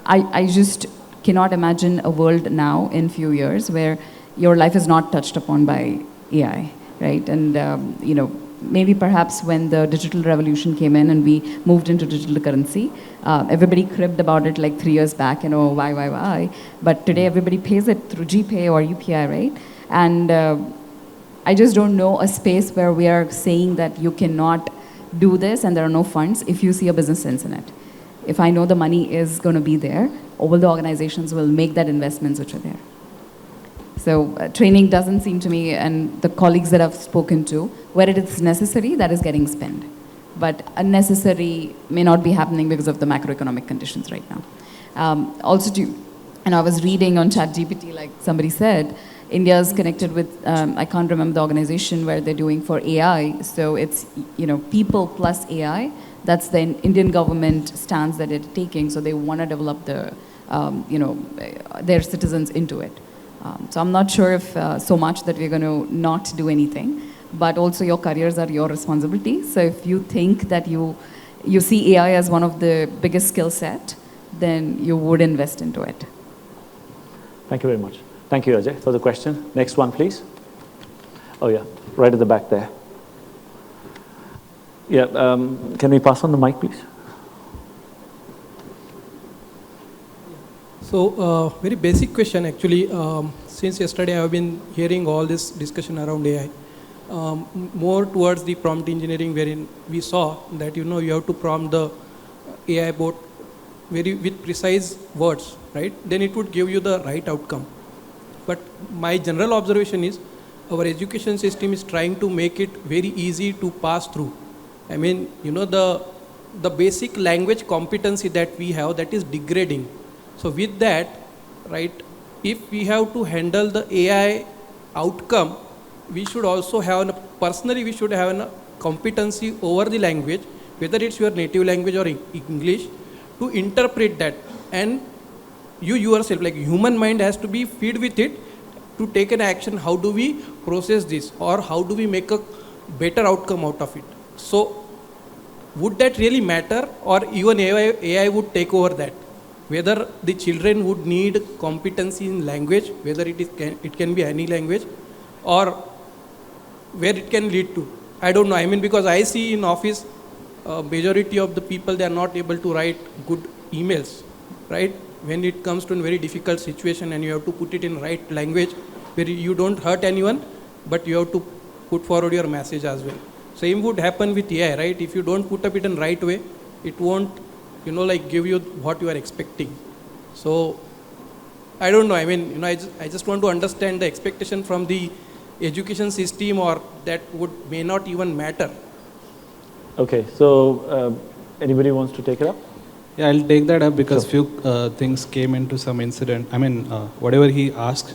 I just cannot imagine a world now in few years where your life is not touched upon by AI, right? And, maybe perhaps when the digital revolution came in and we moved into digital currency, everybody cribbed about it like 3 years back, why? But today everybody pays it through GPay or UPI, right? And I just don't know a space where we are saying that you cannot do this and there are no funds if you see a business sense in it. If I know the money is going to be there, all the organizations will make that investments which are there. So training doesn't seem to me, and the colleagues that I've spoken to, where it is necessary, that is getting spent. But unnecessary may not be happening because of the macroeconomic conditions right now. And I was reading on ChatGPT, like somebody said, India is connected with, I can't remember the organization where they're doing for AI. So it's, people plus AI. That's the Indian government stance that it's taking. So they want to develop the, their citizens into it. So I'm not sure if so much that we're going to not do anything, but also your careers are your responsibility. So if you think that you see AI as one of the biggest skill set, then you would invest into it. Thank you very much. Thank you, Ajay, for the question. Next one, please. Oh, yeah, right at the back there. Yeah, can we pass on the mic, please? So, very basic question actually. Since yesterday I have been hearing all this discussion around AI. More towards the prompt engineering, wherein we saw that you have to prompt the AI bot with precise words, right? Then it would give you the right outcome. But my general observation is our education system is trying to make it very easy to pass through. I mean, the the basic language competency that we have, that is degrading. So with that, right, if we have to handle the AI outcome, we should also have, personally we should have a competency over the language, whether it's your native language or English, to interpret that. And you yourself, like human mind has to be fed with it to take an action. How do we process this, or how do we make a better outcome out of it? So would that really matter, or even AI would take over that? Whether the children would need competency in language, whether it can be any language, or where it can lead to. I don't know. I mean, because I see in office, majority of the people, they are not able to write good emails, right? When it comes to a very difficult situation and you have to put it in right language, where you don't hurt anyone, but you have to put forward your message as well. Same would happen with AI, right? If you don't put up it in right way, it won't, like give you what you are expecting. So I don't know. I mean, I just want to understand the expectation from the education system, or that may not even matter. Okay, so anybody wants to take it up? Yeah, I'll take that up because few things came into some incident. I mean, whatever he asked,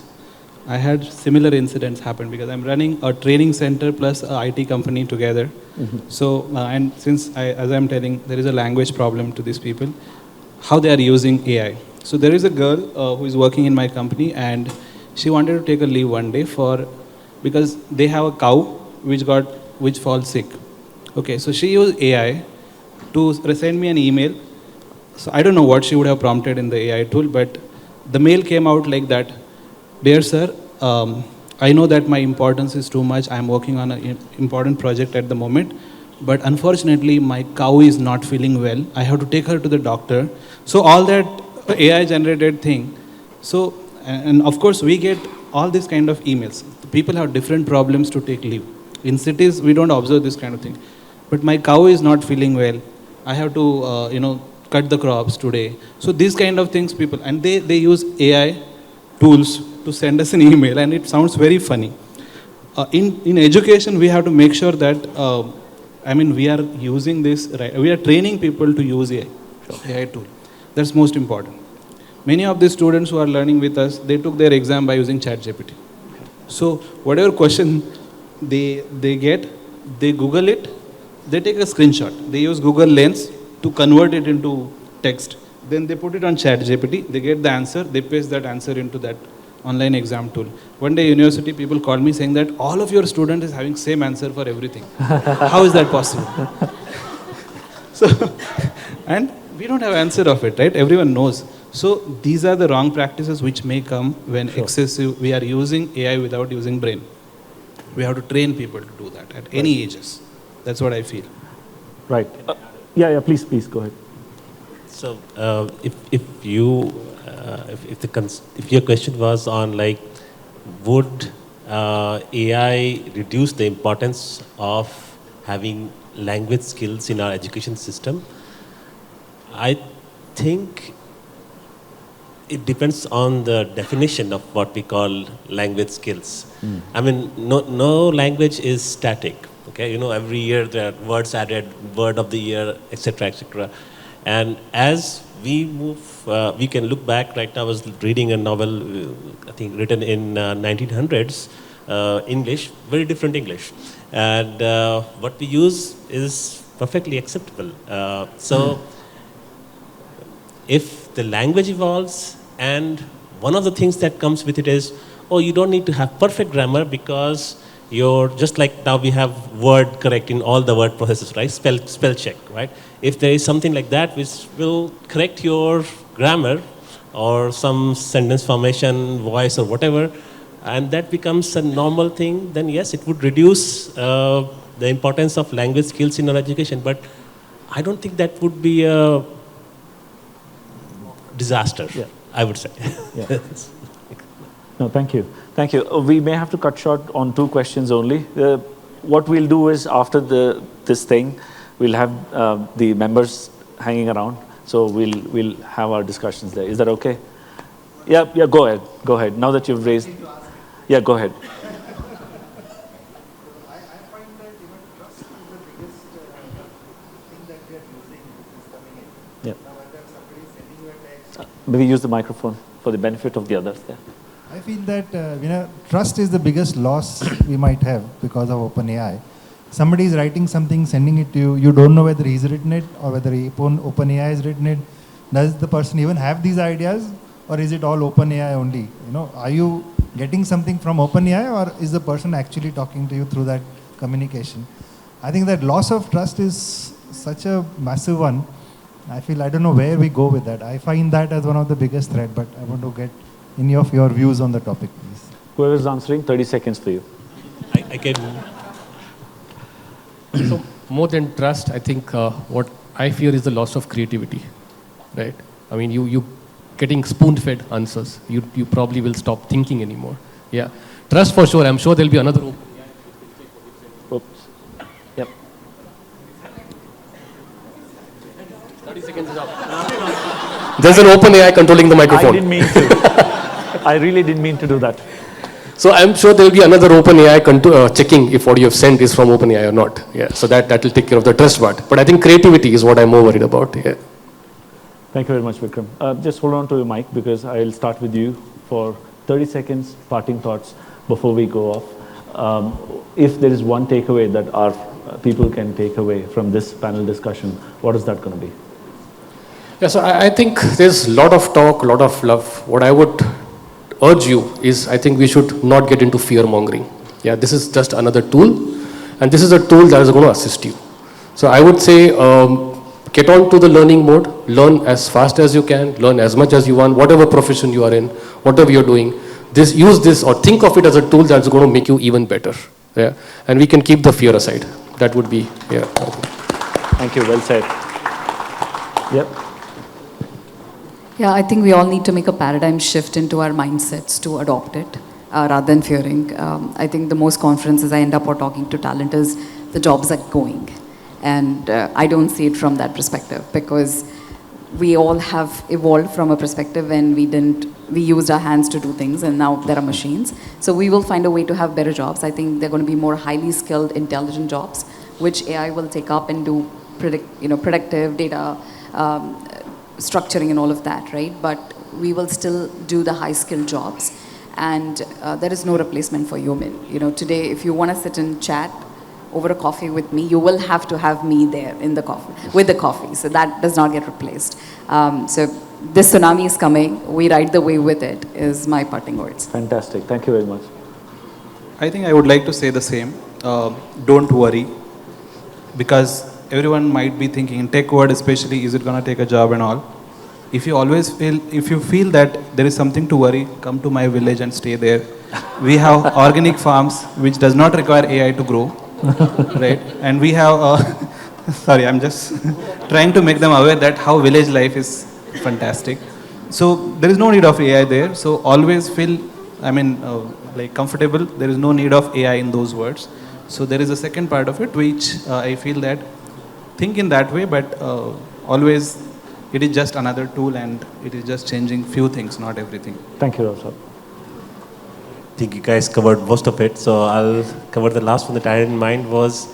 I had similar incidents happen because I'm running a training center plus a IT company together. Mm-hmm. So, and since as I'm telling, there is a language problem to these people, how they are using AI. So there is a girl who is working in my company, and she wanted to take a leave one day because they have a cow which falls sick. Okay, so she used AI to send me an email. So I don't know what she would have prompted in the AI tool, but the mail came out like that. Dear sir, I know that my importance is too much. I'm working on an important project at the moment, but unfortunately my cow is not feeling well. I have to take her to the doctor. So all that AI generated thing. So, and of course we get all these kind of emails. People have different problems to take leave. In cities, we don't observe this kind of thing. But my cow is not feeling well. I have to, cut the crops today. So these kind of things people, and they use AI tools to send us an email, and it sounds very funny. In education, we have to make sure that, we are using this, right? We are training people to use AI tool. That's most important. Many of the students who are learning with us, they took their exam by using ChatGPT. So whatever question they get, they Google it, they take a screenshot. They use Google Lens to convert it into text. Then they put it on ChatGPT, they get the answer, they paste that answer into that online exam tool. One day university people called me saying that all of your students is having same answer for everything. How is that possible? So, and we don't have answer of it, right? Everyone knows. So these are the wrong practices which may come when excessive, we are using AI without using brain. We have to train people to do that at any ages. That's what I feel. Right. Yeah, please go ahead. So if your question was on like, would AI reduce the importance of having language skills in our education system? I think it depends on the definition of what we call language skills. I mean, no language is static. Okay, every year there are words added, word of the year, etc., etc. And as we move, we can look back. Right now, I was reading a novel, I think written in 1900s, English, very different English. And what we use is perfectly acceptable. So if the language evolves, and one of the things that comes with it is, you don't need to have perfect grammar because you're just like now we have word correct in all the word processes, right? Spell check, right? If there is something like that which will correct your grammar or some sentence formation, voice or whatever, and that becomes a normal thing, then yes, it would reduce the importance of language skills in our education. But I don't think that would be a disaster, I would say. Yeah. No, thank you. Thank you. We may have to cut short on 2 questions only. What we'll do is after this thing, we'll have the members hanging around. So we'll have our discussions there. Is that okay? Yeah, go ahead. Go ahead. Now that you've raised. Yeah, go ahead. I find that even trust is the biggest thing that we are losing Yeah. Maybe use the microphone for the benefit of the others there. I feel that trust is the biggest loss we might have because of OpenAI. Somebody is writing something, sending it to you. You don't know whether he's written it or whether OpenAI has written it. Does the person even have these ideas, or is it all OpenAI only? Are you getting something from OpenAI, or is the person actually talking to you through that communication? I think that loss of trust is such a massive one. I don't know where we go with that. I find that as one of the biggest threat, but I want to get any of your views on the topic, please. Whoever is answering, 30 seconds for you. I can. So more than trust, I think what I fear is the loss of creativity, right? I mean, you getting spoon-fed answers. You probably will stop thinking anymore. Yeah, trust for sure. I'm sure there'll be another. Oops. Yep. 30 seconds is up. There's an open AI controlling the microphone. I didn't mean to. I really didn't mean to do that. So I'm sure there will be another OpenAI checking if what you have sent is from OpenAI or not. Yeah, so that will take care of the trust part. But I think creativity is what I'm more worried about. Yeah. Thank you very much, Vikram. Just hold on to your mic because I'll start with you for 30 seconds, parting thoughts before we go off. If there is one takeaway that our people can take away from this panel discussion, what is that going to be? Yeah, so I think there's a lot of talk, a lot of love. What I would urge you is I think we should not get into fear mongering. Yeah, this is just another tool, and this is a tool that is going to assist you. So I would say get on to the learning mode, learn as fast as you can, learn as much as you want, whatever profession you are in, whatever you're doing. Use this or think of it as a tool that's going to make you even better. Yeah, and we can keep the fear aside. That would be, yeah. Thank you, well said. Yep. Yeah, I think we all need to make a paradigm shift into our mindsets to adopt it rather than fearing. I think the most conferences I end up talking to talent is the jobs are going. And I don't see it from that perspective because we all have evolved from a perspective when we used our hands to do things and now there are machines. So we will find a way to have better jobs. I think they're going to be more highly skilled, intelligent jobs, which AI will take up and do predictive data, structuring and all of that, right? But we will still do the high-skilled jobs, and there is no replacement for human. Today, if you want to sit and chat over a coffee with me, you will have to have me there in the coffee with the coffee. So that does not get replaced. So this tsunami is coming. We ride the wave with it. Is my parting words. Fantastic. Thank you very much. I think I would like to say the same. Don't worry, because everyone might be thinking, in tech world especially, is it going to take a job and all? If you feel that there is something to worry, come to my village and stay there. We have organic farms which does not require AI to grow, right? And we have, sorry, I'm just trying to make them aware that how village life is fantastic. So there is no need of AI there. So always feel, comfortable. There is no need of AI in those words. So there is a second part of it which I feel that think in that way, but always it is just another tool and it is just changing few things, not everything. Thank you, Rosal. I think you guys covered most of it, so I'll cover the last one that I had in mind was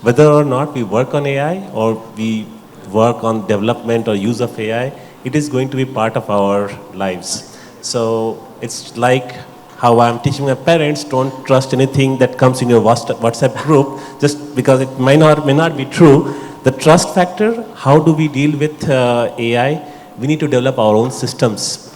whether or not we work on AI or we work on development or use of AI, it is going to be part of our lives. So it's like how I'm teaching my parents, don't trust anything that comes in your WhatsApp group just because it may not be true. The trust factor, how do we deal with AI? We need to develop our own systems,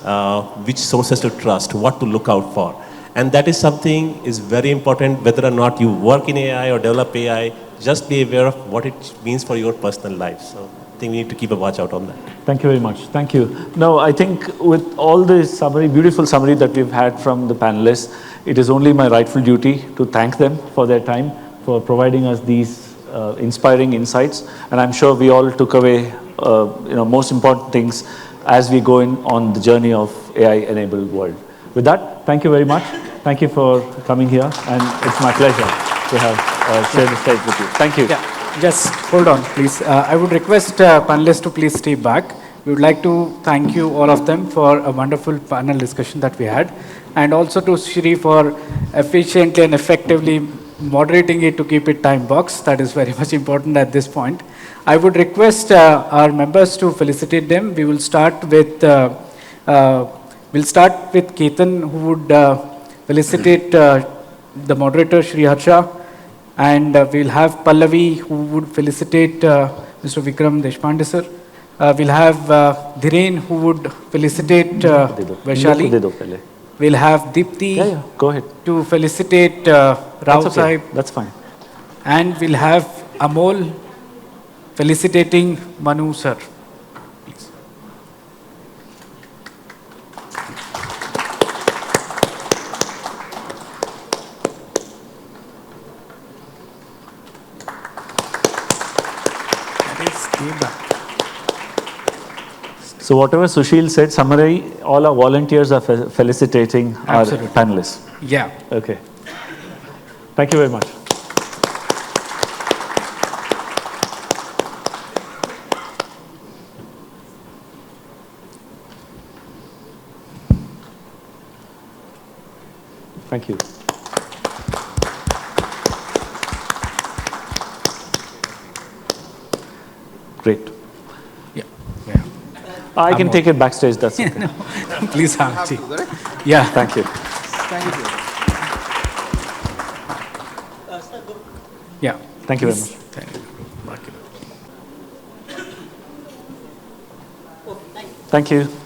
which sources to trust, what to look out for. And that is something is very important, whether or not you work in AI or develop AI, just be aware of what it means for your personal life. So I think we need to keep a watch out on that. Thank you very much. Thank you. Now, I think with all this summary, beautiful summary that we've had from the panelists, it is only my rightful duty to thank them for their time, for providing us these inspiring insights. And I'm sure we all took away most important things as we go in on the journey of AI-enabled world. With that, thank you very much. Thank you for coming here, and it's my pleasure to have shared the stage with you. Thank you. Yeah, just hold on, please. I would request panelists to please stay back. We would like to thank you, all of them, for a wonderful panel discussion that we had, and also to Shri for efficiently and effectively moderating it to keep it time boxed. That is very much important at this point. I would request our members to felicitate them. We will start with Ketan, who would felicitate the moderator Shri Harsha, and we'll have Pallavi, who would felicitate Mr. Vikram Deshpande sir. We'll have Dhiren, who would felicitate Vaishali. We'll have Deepti Go ahead. to felicitate Rao That's okay. Sahib. That's fine. And we'll have Amol felicitating Manu sir. Please. So whatever Sushil said, summary, all our volunteers are felicitating Absolutely. our panelists. Yeah. Okay. Thank you very much. Thank you. Great. Yeah. Yeah. I can take it backstage, that's okay. No. Please, Hamchi. Yeah. Thank you. Thank you. Yeah. Thank you very much. Thank you. Thank you.